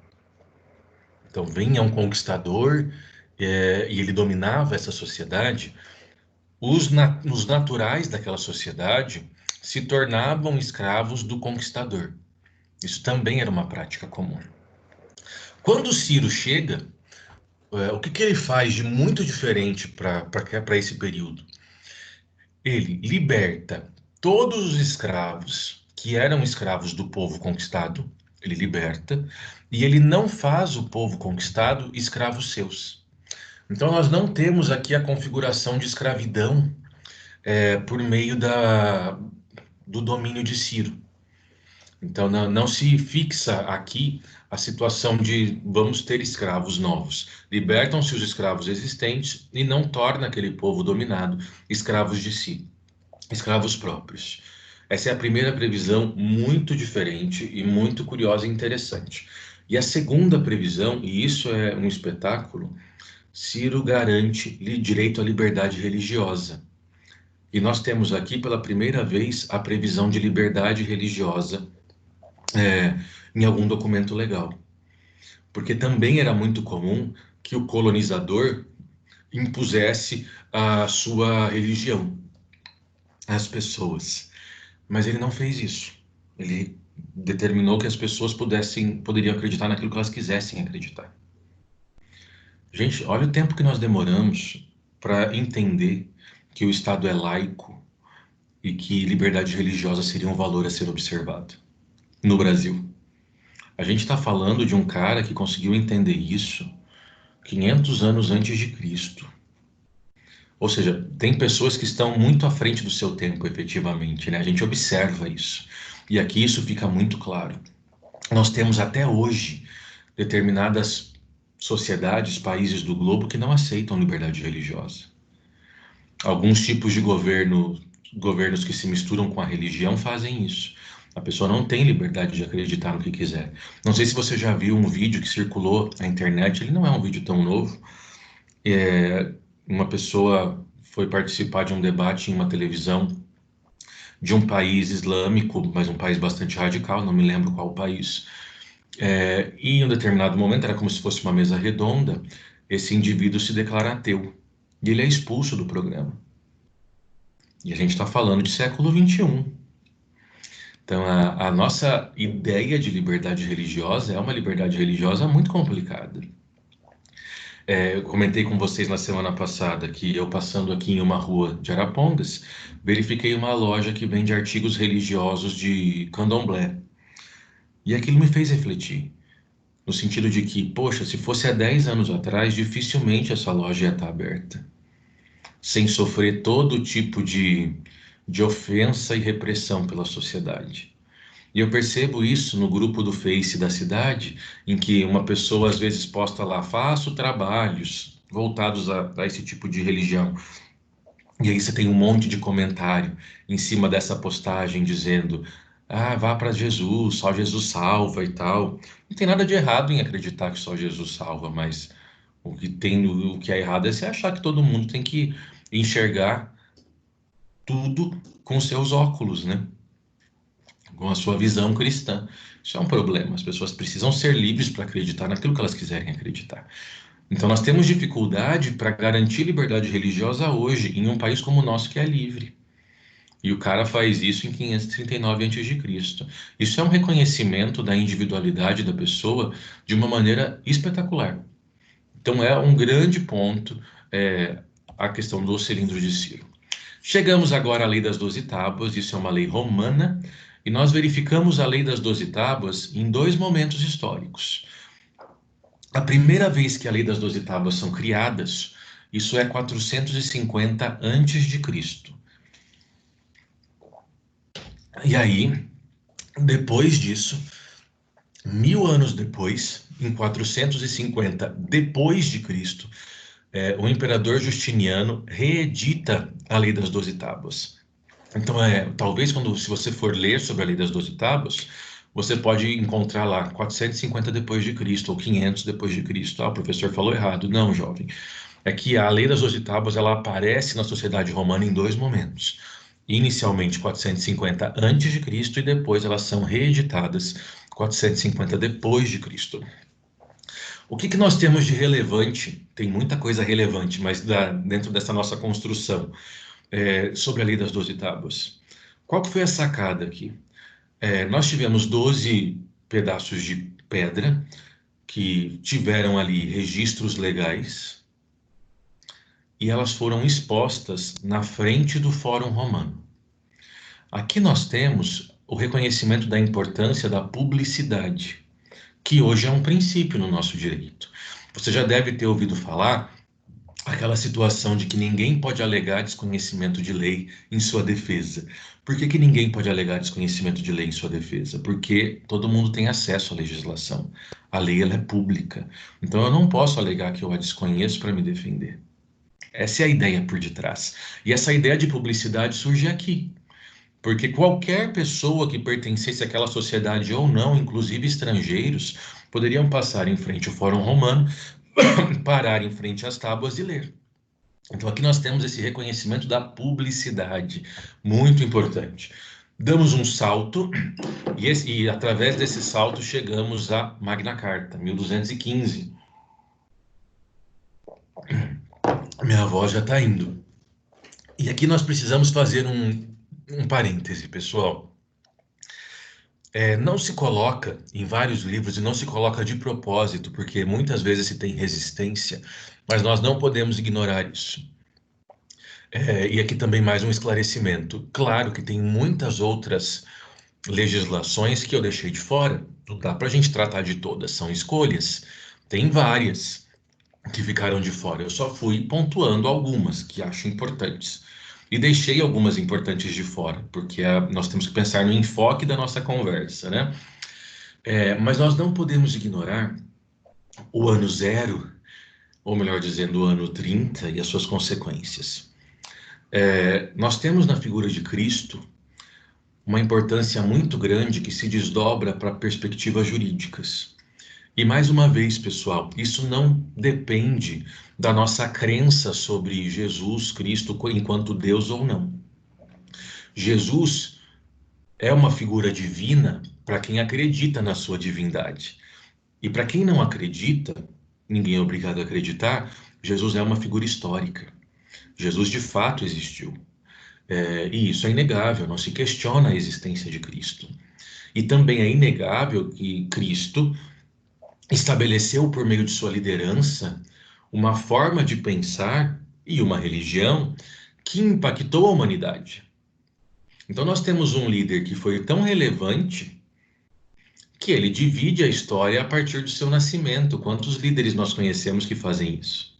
então vinha um conquistador e ele dominava essa sociedade, os naturais daquela sociedade se tornavam escravos do conquistador. Isso também era uma prática comum. Quando Ciro chega, o que ele faz de muito diferente para esse período? Ele liberta todos os escravos que eram escravos do povo conquistado, ele liberta, e ele não faz o povo conquistado escravos seus. Então, nós não temos aqui a configuração de escravidão por meio do domínio de Ciro. Então, não se fixa aqui a situação de vamos ter escravos novos. Libertam-se os escravos existentes e não torna aquele povo dominado escravos de si, escravos próprios. Essa é a primeira previsão, muito diferente e muito curiosa e interessante. E a segunda previsão, e isso é um espetáculo, Ciro garante direito à liberdade religiosa. E nós temos aqui pela primeira vez a previsão de liberdade religiosa em algum documento legal. Porque também era muito comum que o colonizador impusesse a sua religião às pessoas. Mas ele não fez isso. Ele determinou que as pessoas poderiam acreditar naquilo que elas quisessem acreditar. Gente, olha o tempo que nós demoramos para entender que o Estado é laico e que liberdade religiosa seria um valor a ser observado no Brasil. A gente está falando de um cara que conseguiu entender isso 500 anos antes de Cristo. Ou seja, tem pessoas que estão muito à frente do seu tempo, efetivamente, né? A gente observa isso. E aqui isso fica muito claro. Nós temos até hoje determinadas sociedades, países do globo que não aceitam liberdade religiosa. Alguns tipos de governos que se misturam com a religião fazem isso. A pessoa não tem liberdade de acreditar no que quiser. Não sei se você já viu um vídeo que circulou na internet, ele não é um vídeo tão novo. Uma pessoa foi participar de um debate em uma televisão de um país islâmico, mas um país bastante radical, não me lembro qual país. E em um determinado momento, era como se fosse uma mesa redonda, esse indivíduo se declara ateu. E ele é expulso do programa. E a gente está falando de século XXI. Então, a nossa ideia de liberdade religiosa é uma liberdade religiosa muito complicada. Eu comentei com vocês na semana passada que eu passando aqui em uma rua de Arapongas, verifiquei uma loja que vende artigos religiosos de candomblé. E aquilo me fez refletir, no sentido de que, poxa, se fosse há 10 anos atrás, dificilmente essa loja ia estar aberta, sem sofrer todo tipo de ofensa e repressão pela sociedade. E eu percebo isso no grupo do Face da cidade, em que uma pessoa às vezes posta lá, faço trabalhos voltados a esse tipo de religião. E aí você tem um monte de comentário em cima dessa postagem dizendo, vá para Jesus, só Jesus salva e tal. Não tem nada de errado em acreditar que só Jesus salva, mas o que é errado é você achar que todo mundo tem que enxergar tudo com seus óculos, né? Com a sua visão cristã. Isso é um problema. As pessoas precisam ser livres para acreditar naquilo que elas quiserem acreditar. Então, nós temos dificuldade para garantir liberdade religiosa hoje, em um país como o nosso, que é livre. E o cara faz isso em 539 a.C. Isso é um reconhecimento da individualidade da pessoa de uma maneira espetacular. Então, é um grande ponto a questão do cilindro de Ciro. Chegamos agora à Lei das 12 Tábuas, isso é uma lei romana, e nós verificamos a Lei das 12 Tábuas em dois momentos históricos. A primeira vez que a lei das 12 tábuas são criadas, isso é 450 antes de Cristo. E aí, depois disso, 1000 anos depois, em 450 depois de Cristo, o imperador Justiniano reedita a lei das 12 tábuas. Então, talvez se você for ler sobre a lei das 12 tábuas, você pode encontrar lá 450 depois de Cristo ou 500 depois de Cristo. Ah, o professor falou errado. Não, jovem. É que a lei das 12 tábuas ela aparece na sociedade romana em dois momentos. Inicialmente 450 antes de Cristo e depois elas são reeditadas 450 depois de Cristo. O que nós temos de relevante? Tem muita coisa relevante, mas dentro dessa nossa construção sobre a lei das 12 tábuas. Qual que foi a sacada aqui? Nós tivemos 12 pedaços de pedra que tiveram ali registros legais e elas foram expostas na frente do Fórum Romano. Aqui nós temos o reconhecimento da importância da publicidade, que hoje é um princípio no nosso direito. Você já deve ter ouvido falar aquela situação de que ninguém pode alegar desconhecimento de lei em sua defesa. Por que ninguém pode alegar desconhecimento de lei em sua defesa? Porque todo mundo tem acesso à legislação. A lei ela é pública. Então eu não posso alegar que eu a desconheço para me defender. Essa é a ideia por detrás. E essa ideia de publicidade surge aqui. Porque qualquer pessoa que pertencesse àquela sociedade ou não, inclusive estrangeiros, poderiam passar em frente ao Fórum Romano, parar em frente às tábuas e ler. Então aqui nós temos esse reconhecimento da publicidade, muito importante. Damos um salto e através desse salto chegamos à Magna Carta, 1215. Minha voz já está indo. E aqui nós precisamos fazer um parêntese, pessoal. Não se coloca em vários livros e não se coloca de propósito, porque muitas vezes se tem resistência, mas nós não podemos ignorar isso. E aqui também mais um esclarecimento. Claro que tem muitas outras legislações que eu deixei de fora. Não dá para a gente tratar de todas, são escolhas. Tem várias que ficaram de fora. Eu só fui pontuando algumas que acho importantes. E deixei algumas importantes de fora, porque nós temos que pensar no enfoque da nossa conversa, né? Mas nós não podemos ignorar o ano zero, ou melhor dizendo, o ano 30 e as suas consequências. Nós temos na figura de Cristo uma importância muito grande que se desdobra para perspectivas jurídicas. E mais uma vez, pessoal, isso não depende da nossa crença sobre Jesus Cristo enquanto Deus ou não. Jesus é uma figura divina para quem acredita na sua divindade. E para quem não acredita, ninguém é obrigado a acreditar, Jesus é uma figura histórica. Jesus de fato existiu. E isso é inegável, não se questiona a existência de Cristo. E também é inegável que Cristo estabeleceu por meio de sua liderança uma forma de pensar e uma religião que impactou a humanidade. Então nós temos um líder que foi tão relevante que ele divide a história a partir do seu nascimento. Quantos líderes nós conhecemos que fazem isso?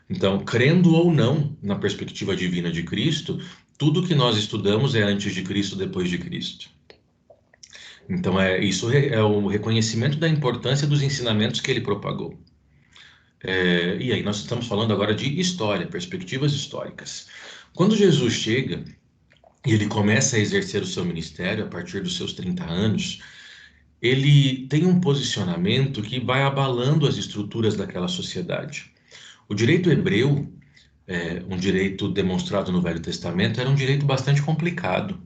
Então, crendo ou não na perspectiva divina de Cristo, tudo que nós estudamos é antes de Cristo, depois de Cristo. Então, isso é o reconhecimento da importância dos ensinamentos que ele propagou. E aí nós estamos falando agora de história, perspectivas históricas. Quando Jesus chega e ele começa a exercer o seu ministério a partir dos seus 30 anos, ele tem um posicionamento que vai abalando as estruturas daquela sociedade. O direito hebreu, um direito demonstrado no Velho Testamento, era um direito bastante complicado,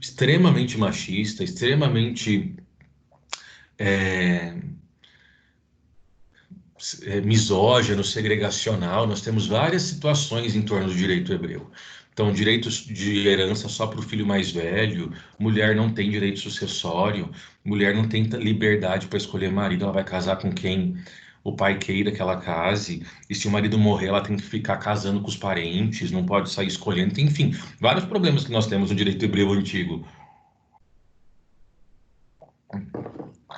extremamente machista, extremamente misógino, segregacional. Nós temos várias situações em torno do direito hebreu. Então, direitos de herança só para o filho mais velho, mulher não tem direito sucessório, mulher não tem liberdade para escolher marido, ela vai casar com quem o pai queira que ela case, e se o marido morrer, ela tem que ficar casando com os parentes, não pode sair escolhendo, enfim, vários problemas que nós temos no direito hebreu antigo.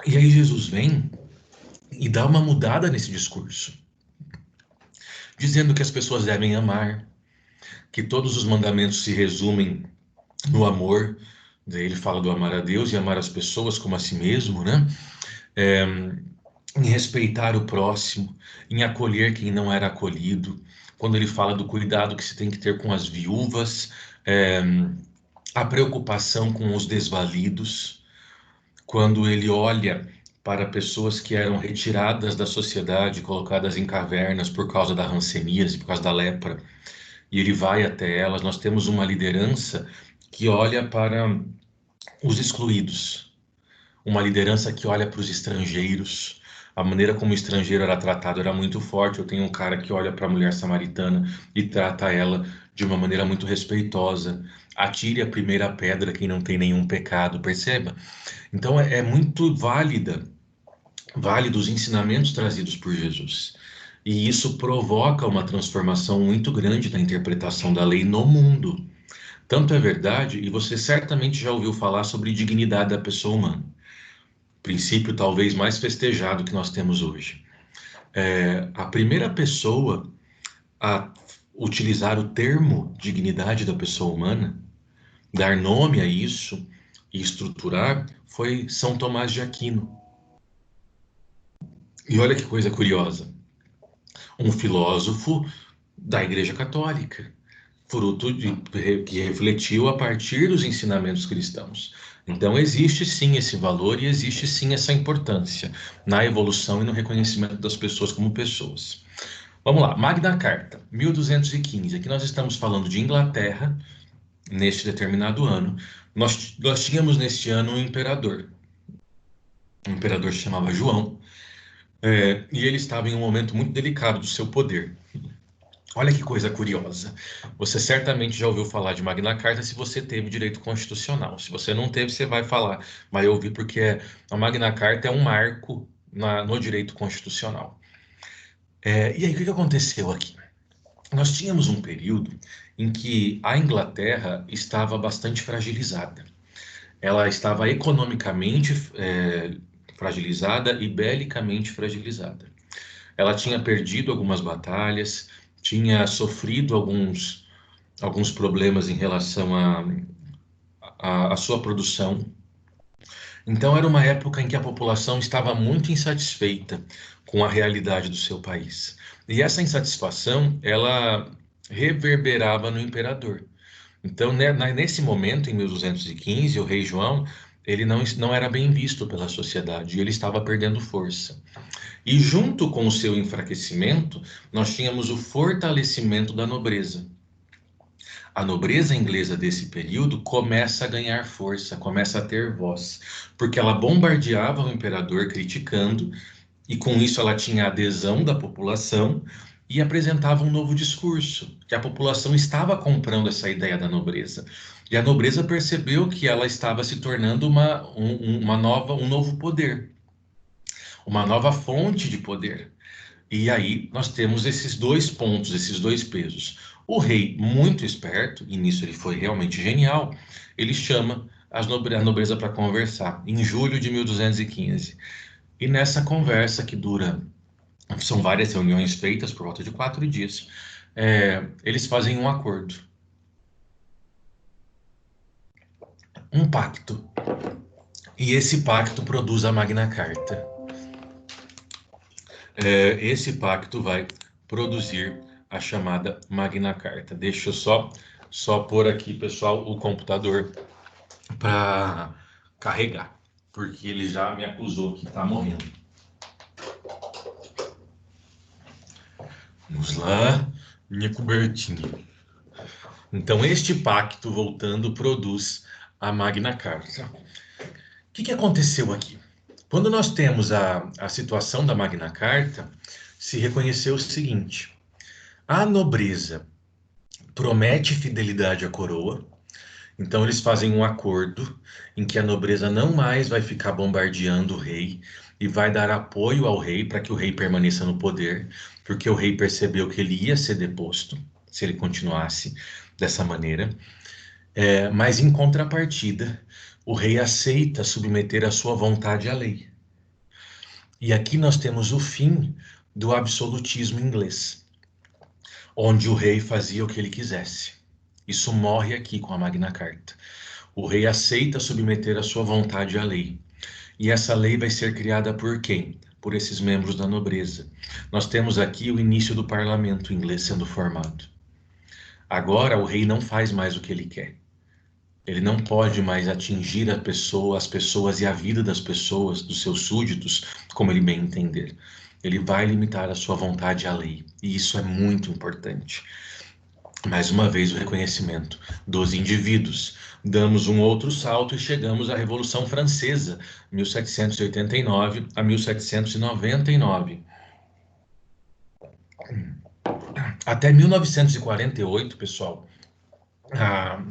E aí Jesus vem e dá uma mudada nesse discurso, dizendo que as pessoas devem amar, que todos os mandamentos se resumem no amor. Daí ele fala do amar a Deus e amar as pessoas como a si mesmo, né? É, em respeitar o próximo, em acolher quem não era acolhido. Quando ele fala do cuidado que se tem que ter com as viúvas, é, a preocupação com os desvalidos. Quando ele olha para pessoas que eram retiradas da sociedade, colocadas em cavernas por causa da hanseníase, por causa da lepra, e ele vai até elas, nós temos uma liderança que olha para os excluídos, uma liderança que olha para os estrangeiros. A maneira como o estrangeiro era tratado era muito forte. Eu tenho um cara que olha para a mulher samaritana e trata ela de uma maneira muito respeitosa. Atire a primeira pedra quem não tem nenhum pecado, perceba? Então é muito válido os ensinamentos trazidos por Jesus. E isso provoca uma transformação muito grande da interpretação da lei no mundo. Tanto é verdade, e você certamente já ouviu falar sobre dignidade da pessoa humana, princípio talvez mais festejado que nós temos hoje. A primeira pessoa a utilizar o termo dignidade da pessoa humana, dar nome a isso e estruturar, foi São Tomás de Aquino. E olha que coisa curiosa, um filósofo da Igreja Católica, fruto que refletiu a partir dos ensinamentos cristãos. Então, existe sim esse valor e existe sim essa importância na evolução e no reconhecimento das pessoas como pessoas. Vamos lá, Magna Carta, 1215. Aqui nós estamos falando de Inglaterra, neste determinado ano. Nós tínhamos neste ano um imperador se chamava João, e ele estava em um momento muito delicado do seu poder. Olha que coisa curiosa. Você certamente já ouviu falar de Magna Carta se você teve direito constitucional. Se você não teve, você vai falar, vai ouvir, porque a Magna Carta é um marco no direito constitucional. E aí, o que aconteceu aqui? Nós tínhamos um período em que a Inglaterra estava bastante fragilizada. Ela estava economicamente fragilizada e belicamente fragilizada. Ela tinha perdido algumas batalhas, tinha sofrido alguns problemas em relação à sua produção. Então, era uma época em que a população estava muito insatisfeita com a realidade do seu país. E essa insatisfação, ela reverberava no imperador. Então, né, nesse momento, em 1215, o rei João, ele não era bem visto pela sociedade, e ele estava perdendo força. E junto com o seu enfraquecimento, nós tínhamos o fortalecimento da nobreza. A nobreza inglesa desse período começa a ganhar força, começa a ter voz, porque ela bombardeava o imperador criticando, e com isso ela tinha a adesão da população e apresentava um novo discurso, que a população estava comprando essa ideia da nobreza. E a nobreza percebeu que ela estava se tornando um novo poder, uma nova fonte de poder. E aí nós temos esses dois pontos, esses dois pesos. O rei, muito esperto, e nisso ele foi realmente genial, ele chama a nobreza para conversar, em julho de 1215. E nessa conversa que dura, são várias reuniões feitas por volta de 4 dias, eles fazem um acordo, um pacto. E esse pacto produz a Magna Carta. Esse pacto vai produzir a chamada Magna Carta. Deixa eu só pôr aqui, pessoal, o computador para carregar, porque ele já me acusou que está morrendo. Vamos lá, minha cobertinha. Então, este pacto, voltando, produz a Magna Carta. O que aconteceu aqui? Quando nós temos a situação da Magna Carta, se reconheceu o seguinte: a nobreza promete fidelidade à coroa, então eles fazem um acordo em que a nobreza não mais vai ficar bombardeando o rei e vai dar apoio ao rei para que o rei permaneça no poder, porque o rei percebeu que ele ia ser deposto se ele continuasse dessa maneira. Mas em contrapartida, o rei aceita submeter a sua vontade à lei. E aqui nós temos o fim do absolutismo inglês, onde o rei fazia o que ele quisesse. Isso morre aqui com a Magna Carta. O rei aceita submeter a sua vontade à lei. E essa lei vai ser criada por quem? Por esses membros da nobreza. Nós temos aqui o início do parlamento inglês sendo formado. Agora o rei não faz mais o que ele quer. Ele não pode mais atingir as pessoas e a vida das pessoas, dos seus súditos, como ele bem entender. Ele vai limitar a sua vontade à lei. E isso é muito importante. Mais uma vez, o reconhecimento dos indivíduos. Damos um outro salto e chegamos à Revolução Francesa, 1789 a 1799. Até 1948, pessoal, a,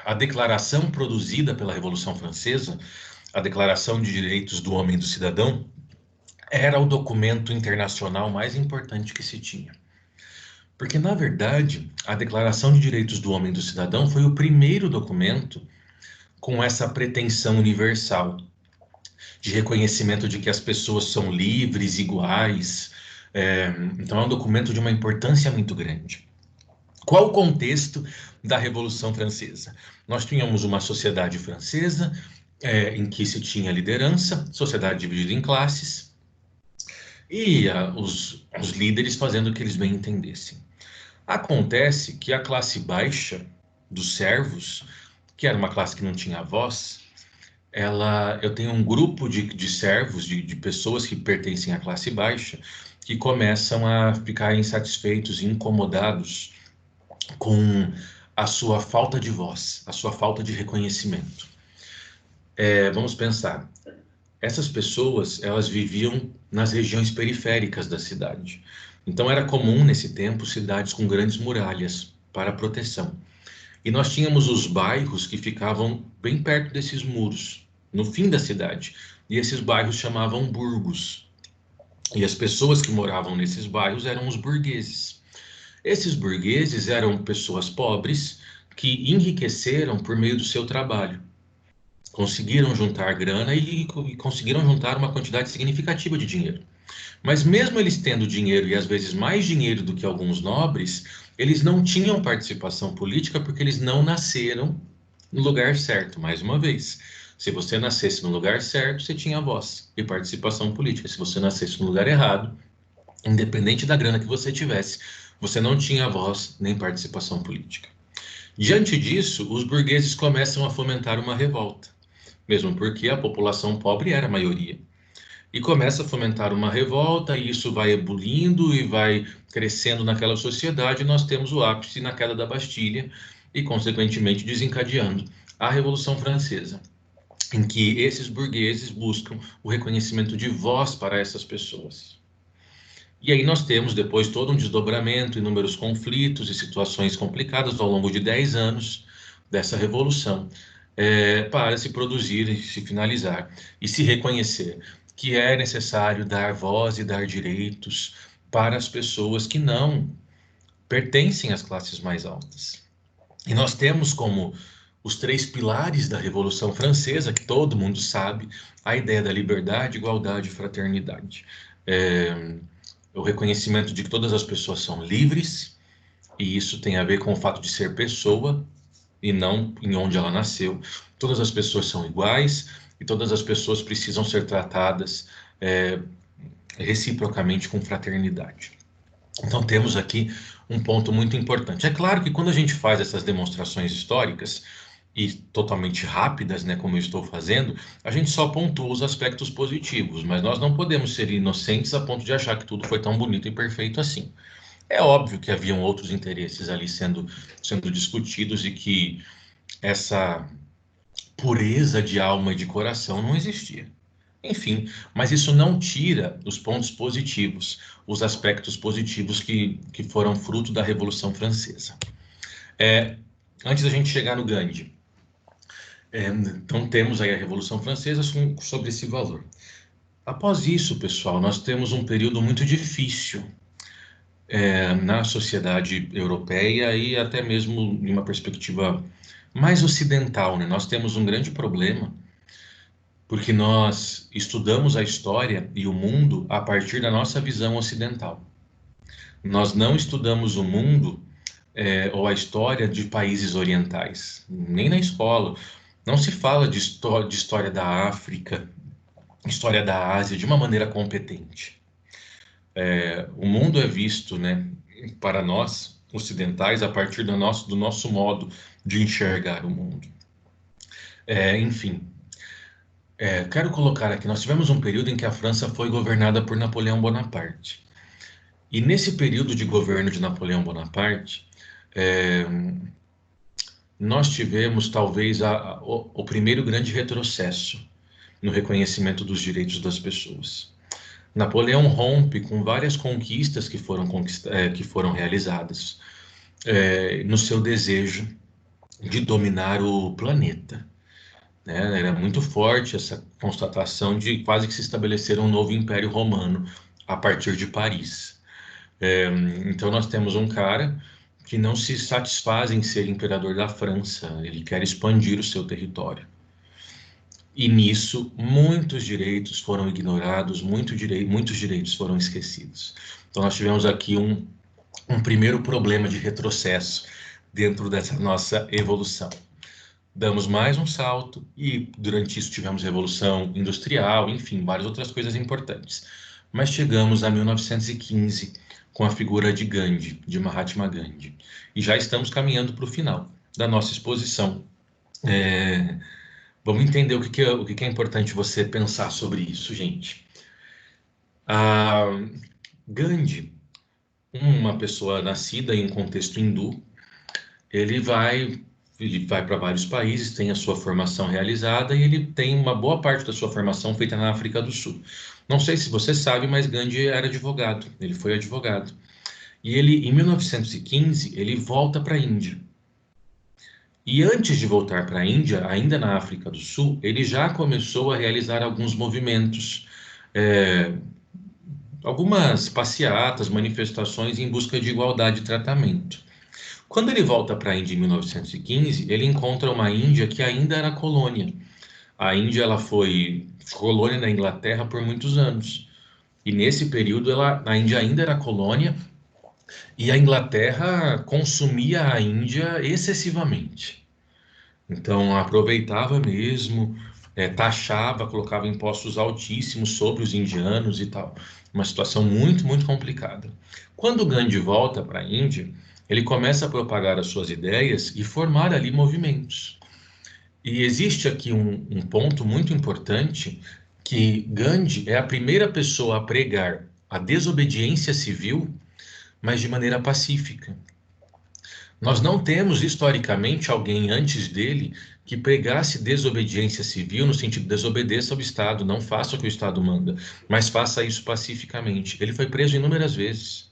a declaração produzida pela Revolução Francesa, a Declaração de Direitos do Homem e do Cidadão, era o documento internacional mais importante que se tinha. Porque, na verdade, a Declaração de Direitos do Homem e do Cidadão foi o primeiro documento com essa pretensão universal de reconhecimento de que as pessoas são livres, iguais. Então, é um documento de uma importância muito grande. Qual o contexto da Revolução Francesa? Nós tínhamos uma sociedade francesa em que se tinha liderança, sociedade dividida em classes, e os líderes fazendo o que eles bem entendessem. Acontece que a classe baixa dos servos, que era uma classe que não tinha voz, eu tenho um grupo de servos, de pessoas que pertencem à classe baixa, que começam a ficar insatisfeitos e incomodados com a sua falta de voz, a sua falta de reconhecimento. Vamos pensar, essas pessoas, elas viviam nas regiões periféricas da cidade. Então era comum nesse tempo cidades com grandes muralhas para proteção. E nós tínhamos os bairros que ficavam bem perto desses muros, no fim da cidade. E esses bairros chamavam burgos. E as pessoas que moravam nesses bairros eram os burgueses. Esses burgueses eram pessoas pobres que enriqueceram por meio do seu trabalho. Conseguiram juntar grana e conseguiram juntar uma quantidade significativa de dinheiro. Mas mesmo eles tendo dinheiro e às vezes mais dinheiro do que alguns nobres, eles não tinham participação política porque eles não nasceram no lugar certo. Mais uma vez, se você nascesse no lugar certo, você tinha voz e participação política. Se você nascesse no lugar errado, independente da grana que você tivesse, você não tinha voz nem participação política. Diante disso, os burgueses começam a fomentar uma revolta, mesmo porque a população pobre era a maioria. E começa a fomentar uma revolta, e isso vai ebulindo e vai crescendo naquela sociedade. Nós temos o ápice na queda da Bastilha e, consequentemente, desencadeando a Revolução Francesa, em que esses burgueses buscam o reconhecimento de voz para essas pessoas. E aí nós temos depois todo um desdobramento, inúmeros conflitos e situações complicadas ao longo de 10 anos dessa revolução, para se produzir e se finalizar e se reconhecer que é necessário dar voz e dar direitos para as pessoas que não pertencem às classes mais altas. E nós temos como os três pilares da Revolução Francesa, que todo mundo sabe, a ideia da liberdade, igualdade e fraternidade. O reconhecimento de que todas as pessoas são livres, e isso tem a ver com o fato de ser pessoa e não em onde ela nasceu. Todas as pessoas são iguais e todas as pessoas precisam ser tratadas reciprocamente com fraternidade. Então temos aqui um ponto muito importante. É claro que quando a gente faz essas demonstrações históricas, e totalmente rápidas, né, como eu estou fazendo, a gente só pontua os aspectos positivos, mas nós não podemos ser inocentes a ponto de achar que tudo foi tão bonito e perfeito assim. É óbvio que haviam outros interesses ali sendo discutidos e que essa pureza de alma e de coração não existia. Enfim, mas isso não tira os pontos positivos, os aspectos positivos que foram fruto da Revolução Francesa. Antes da gente chegar no Gandhi, então temos aí a Revolução Francesa sobre esse valor. Após isso, pessoal, nós temos um período muito difícil na sociedade europeia e até mesmo em uma perspectiva mais ocidental, né? Nós temos um grande problema porque nós estudamos a história e o mundo a partir da nossa visão ocidental. Nós não estudamos o mundo ou a história de países orientais, nem na escola. Não se fala de história da África, história da Ásia de uma maneira competente. O mundo é visto, né, para nós ocidentais a partir do nosso modo de enxergar o mundo. Enfim, quero colocar aqui, nós tivemos um período em que a França foi governada por Napoleão Bonaparte. E nesse período de governo de Napoleão Bonaparte, é, nós tivemos talvez o primeiro grande retrocesso no reconhecimento dos direitos das pessoas. Napoleão rompe com várias conquistas que foram realizadas no seu desejo de dominar o planeta. Né? Era muito forte essa constatação de quase que se estabelecer um novo império romano a partir de Paris. Então nós temos um cara que não se satisfaz em ser imperador da França, ele quer expandir o seu território. E nisso, muitos direitos foram ignorados, muitos direitos foram esquecidos. Então, nós tivemos aqui um primeiro problema de retrocesso dentro dessa nossa evolução. Damos mais um salto e, durante isso, tivemos Revolução Industrial, enfim, várias outras coisas importantes. Mas chegamos a 1915 com a figura de Gandhi, de Mahatma Gandhi. E já estamos caminhando para o final da nossa exposição. Vamos entender o que é importante você pensar sobre isso, gente. Gandhi, uma pessoa nascida em um contexto hindu, ele vai para vários países, tem a sua formação realizada e ele tem uma boa parte da sua formação feita na África do Sul. Não sei se você sabe, mas Gandhi era advogado, ele foi advogado. E ele, em 1915, ele volta para a Índia. E antes de voltar para a Índia, ainda na África do Sul, ele já começou a realizar alguns movimentos, algumas passeatas, manifestações em busca de igualdade de tratamento. Quando ele volta para a Índia em 1915, ele encontra uma Índia que ainda era colônia. A Índia ela foi colônia da Inglaterra por muitos anos. E nesse período a Índia ainda era colônia e a Inglaterra consumia a Índia excessivamente. Então aproveitava mesmo, taxava, colocava impostos altíssimos sobre os indianos e tal. Uma situação muito, muito complicada. Quando Gandhi volta para a Índia, ele começa a propagar as suas ideias e formar ali movimentos. E existe aqui um ponto muito importante, que Gandhi é a primeira pessoa a pregar a desobediência civil, mas de maneira pacífica. Nós não temos historicamente alguém antes dele que pregasse desobediência civil no sentido de desobedeça ao Estado, não faça o que o Estado manda, mas faça isso pacificamente. Ele foi preso inúmeras vezes,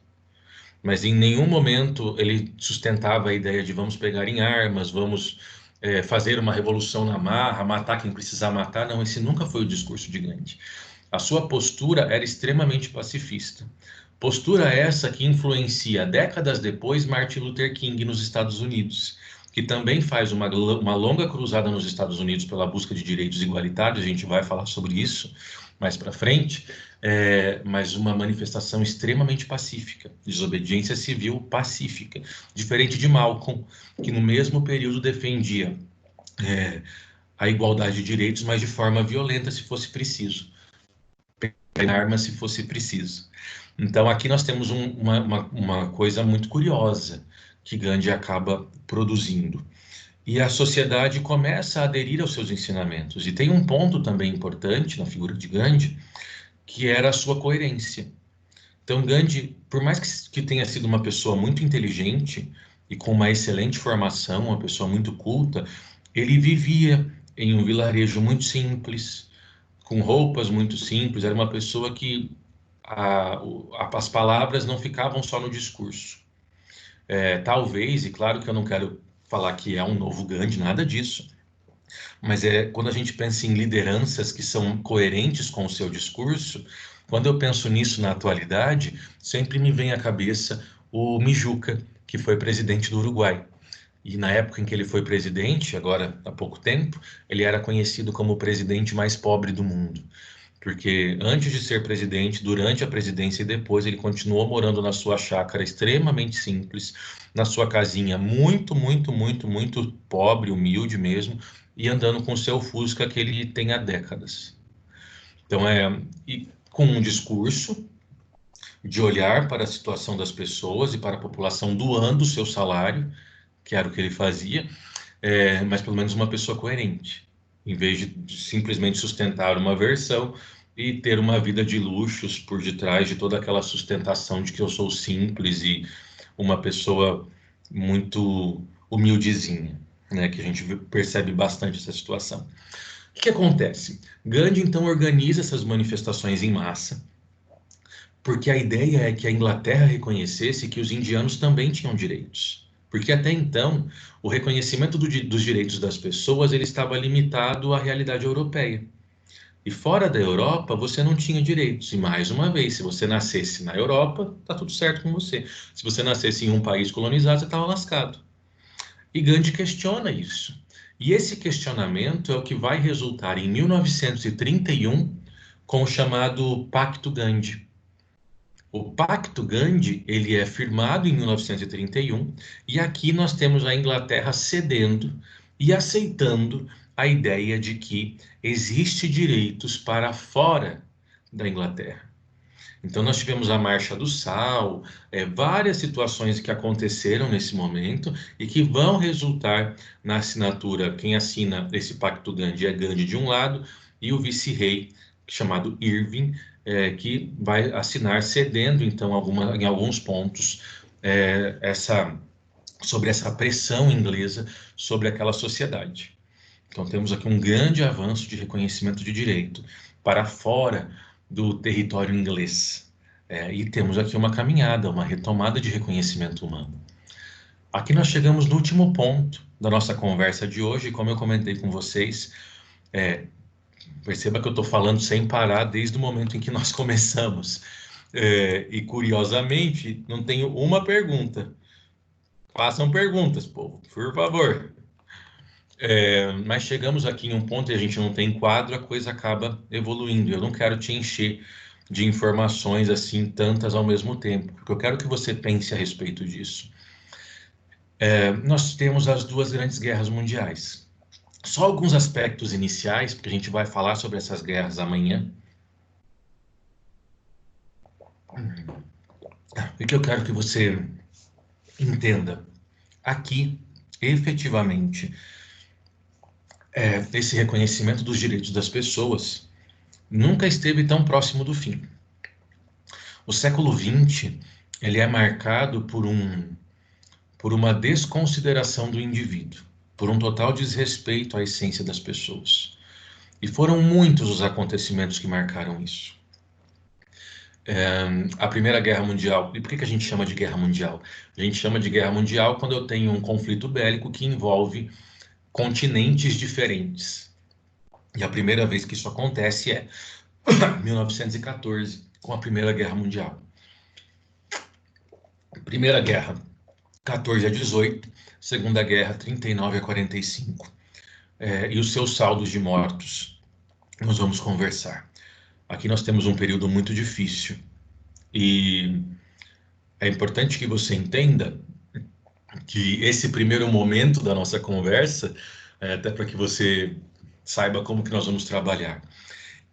mas em nenhum momento ele sustentava a ideia de vamos pegar em armas, vamos fazer uma revolução na marra, matar quem precisar matar. Não, esse nunca foi o discurso de Gandhi. A sua postura era extremamente pacifista. Postura essa que influencia décadas depois Martin Luther King nos Estados Unidos, que também faz uma longa cruzada nos Estados Unidos pela busca de direitos igualitários. A gente vai falar sobre isso mais para frente, mas uma manifestação extremamente pacífica, desobediência civil pacífica, diferente de Malcolm, que no mesmo período defendia a igualdade de direitos, mas de forma violenta, se fosse preciso, pegar armas se fosse preciso. Então aqui nós temos uma coisa muito curiosa que Gandhi acaba produzindo. E a sociedade começa a aderir aos seus ensinamentos. E tem um ponto também importante na figura de Gandhi, que era a sua coerência. Então Gandhi, por mais que tenha sido uma pessoa muito inteligente e com uma excelente formação, uma pessoa muito culta, ele vivia em um vilarejo muito simples, com roupas muito simples, era uma pessoa que as palavras não ficavam só no discurso. Talvez, e claro que eu não quero falar que é um novo Gandhi, nada disso, mas quando a gente pensa em lideranças que são coerentes com o seu discurso, quando eu penso nisso na atualidade, sempre me vem à cabeça o Mijuca, que foi presidente do Uruguai. E na época em que ele foi presidente, agora há pouco tempo, ele era conhecido como o presidente mais pobre do mundo. Porque antes de ser presidente, durante a presidência e depois, ele continuou morando na sua chácara extremamente simples, na sua casinha muito, muito, muito, muito pobre, humilde mesmo, e andando com o seu Fusca que ele tem há décadas. Então, e com um discurso de olhar para a situação das pessoas e para a população doando o seu salário, que era o que ele fazia, mas pelo menos uma pessoa coerente, em vez de simplesmente sustentar uma versão e ter uma vida de luxos por detrás de toda aquela sustentação de que eu sou simples e uma pessoa muito humildezinha, né? Que a gente percebe bastante essa situação. O que acontece? Gandhi então organiza essas manifestações em massa, porque a ideia é que a Inglaterra reconhecesse que os indianos também tinham direitos. Porque até então, o reconhecimento dos direitos das pessoas ele estava limitado à realidade europeia. E fora da Europa, você não tinha direitos. E mais uma vez, se você nascesse na Europa, tá tudo certo com você. Se você nascesse em um país colonizado, você estava lascado. E Gandhi questiona isso. E esse questionamento é o que vai resultar em 1931 com o chamado Pacto Gandhi. O Pacto Gandhi, ele é firmado em 1931 e aqui nós temos a Inglaterra cedendo e aceitando a ideia de que existe direitos para fora da Inglaterra. Então nós tivemos a Marcha do Sal, várias situações que aconteceram nesse momento e que vão resultar na assinatura. Quem assina esse Pacto Gandhi é Gandhi de um lado e o vice-rei chamado Irving, que vai assinar cedendo então em alguns pontos sobre essa pressão inglesa sobre aquela sociedade. Então temos aqui um grande avanço de reconhecimento de direito para fora do território inglês. E temos aqui uma caminhada, uma retomada de reconhecimento humano. Aqui nós chegamos no último ponto da nossa conversa de hoje, como eu comentei com vocês, perceba que eu estou falando sem parar desde o momento em que nós começamos. E curiosamente, não tenho uma pergunta. Façam perguntas, povo, por favor. Mas chegamos aqui em um ponto e a gente não tem quadro, a coisa acaba evoluindo. Eu não quero te encher de informações assim, tantas ao mesmo tempo, porque eu quero que você pense a respeito disso. Nós temos as duas grandes guerras mundiais. Só alguns aspectos iniciais, porque a gente vai falar sobre essas guerras amanhã. O que eu quero que você entenda aqui, efetivamente, esse reconhecimento dos direitos das pessoas nunca esteve tão próximo do fim. O século XX, ele é marcado por uma desconsideração do indivíduo, por um total desrespeito à essência das pessoas. E foram muitos os acontecimentos que marcaram isso. A Primeira Guerra Mundial. E por que a gente chama de Guerra Mundial? A gente chama de Guerra Mundial quando eu tenho um conflito bélico que envolve continentes diferentes. E a primeira vez que isso acontece é 1914, com a Primeira Guerra Mundial. Primeira Guerra, 14 a 18, Segunda Guerra, 39 a 45. E os seus saldos de mortos, nós vamos conversar. Aqui nós temos um período muito difícil e é importante que você entenda que esse primeiro momento da nossa conversa, até para que você saiba como que nós vamos trabalhar,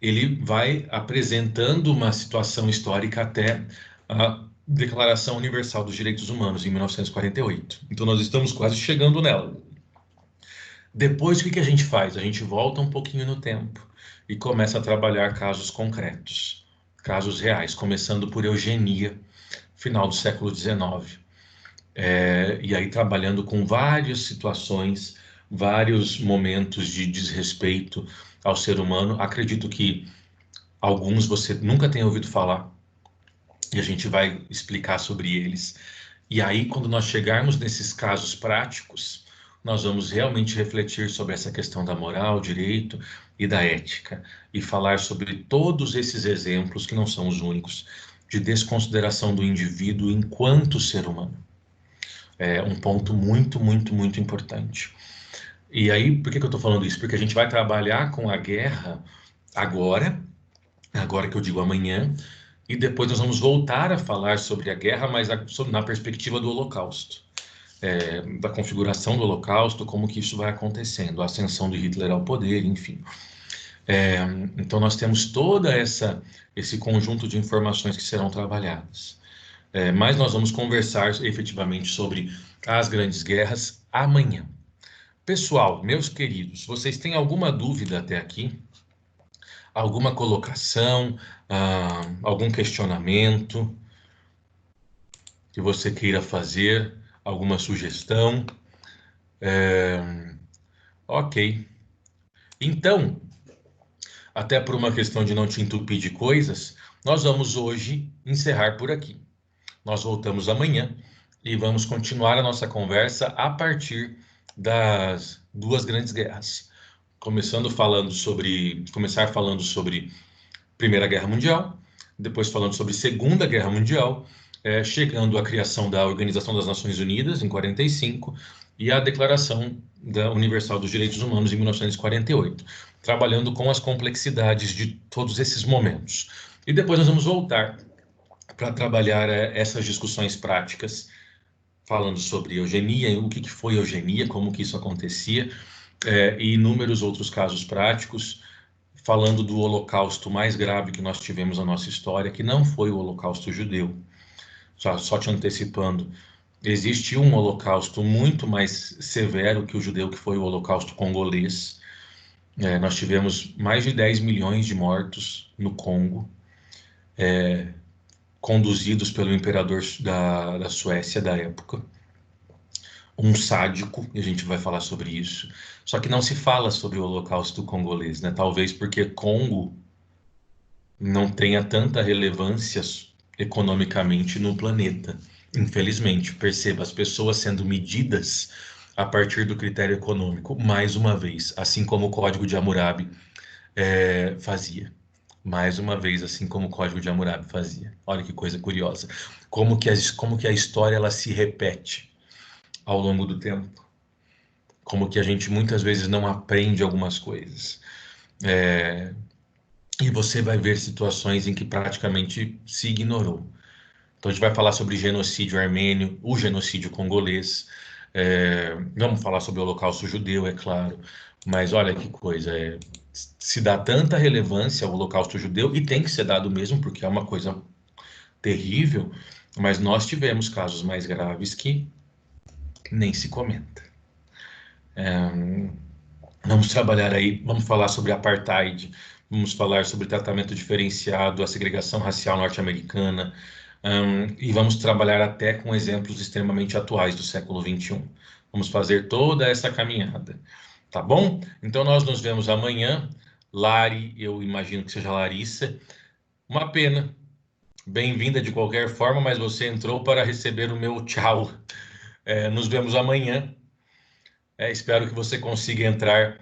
ele vai apresentando uma situação histórica até a Declaração Universal dos Direitos Humanos, em 1948. Então, nós estamos quase chegando nela. Depois, o que a gente faz? A gente volta um pouquinho no tempo e começa a trabalhar casos concretos, casos reais, começando por eugenia, final do século XIX. E aí trabalhando com várias situações, vários momentos de desrespeito ao ser humano. Acredito que alguns você nunca tenha ouvido falar, e a gente vai explicar sobre eles. E aí, quando nós chegarmos nesses casos práticos, nós vamos realmente refletir sobre essa questão da moral, direito e da ética, e falar sobre todos esses exemplos, que não são os únicos, de desconsideração do indivíduo enquanto ser humano. É um ponto muito, muito, muito importante. E aí, por que que eu estou falando isso? Porque a gente vai trabalhar com a guerra agora que eu digo amanhã, e depois nós vamos voltar a falar sobre a guerra, mas na perspectiva do Holocausto, da configuração do Holocausto, como que isso vai acontecendo, a ascensão de Hitler ao poder, enfim. É, então nós temos esse conjunto de informações que serão trabalhadas. Mas nós vamos conversar efetivamente sobre as grandes guerras amanhã. Pessoal, meus queridos, vocês têm alguma dúvida até aqui? Alguma colocação, algum questionamento que você queira fazer, alguma sugestão? Ok. Então, até por uma questão de não te entupir de coisas, nós vamos hoje encerrar por aqui. Nós voltamos amanhã e vamos continuar a nossa conversa a partir das duas grandes guerras. Começar falando sobre Primeira Guerra Mundial, depois falando sobre Segunda Guerra Mundial, chegando à criação da Organização das Nações Unidas, em 45, e a Declaração Universal dos Direitos Humanos, em 1948, trabalhando com as complexidades de todos esses momentos. E depois nós vamos voltar para trabalhar essas discussões práticas, falando sobre eugenia, o que foi eugenia, como que isso acontecia, e inúmeros outros casos práticos, falando do holocausto mais grave que nós tivemos na nossa história, que não foi o holocausto judeu. Só te antecipando, existe um holocausto muito mais severo que o judeu, que foi o holocausto congolês. Nós tivemos mais de 10 milhões de mortos no Congo, conduzidos pelo imperador da Suécia da época. Um sádico, e a gente vai falar sobre isso. Só que não se fala sobre o holocausto congolês, né? Talvez porque Congo não tenha tanta relevância economicamente no planeta. Infelizmente, perceba, as pessoas sendo medidas a partir do critério econômico, mais uma vez, assim como o Código de Hammurabi fazia. Mais uma vez, assim como o Código de Hammurabi fazia. Olha que coisa curiosa. Como que a história ela se repete ao longo do tempo. Como que a gente muitas vezes não aprende algumas coisas. E você vai ver situações em que praticamente se ignorou. Então a gente vai falar sobre genocídio armênio, o genocídio congolês, vamos falar sobre o Holocausto judeu, é claro, mas olha que coisa, se dá tanta relevância ao Holocausto judeu, e tem que ser dado mesmo, porque é uma coisa terrível, mas nós tivemos casos mais graves que nem se comenta. Vamos trabalhar aí, vamos falar sobre apartheid, vamos falar sobre tratamento diferenciado, a segregação racial norte-americana, e vamos trabalhar até com exemplos extremamente atuais do século XXI. Vamos fazer toda essa caminhada, tá bom? Então nós nos vemos amanhã. Lari, eu imagino que seja Larissa. Uma pena. Bem-vinda de qualquer forma, mas você entrou para receber o meu tchau. Nos vemos amanhã. Espero que você consiga entrar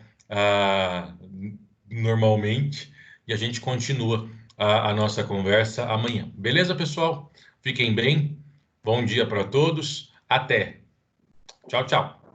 normalmente e a gente continua a nossa conversa amanhã. Beleza, pessoal? Fiquem bem. Bom dia para todos. Até. Tchau, tchau.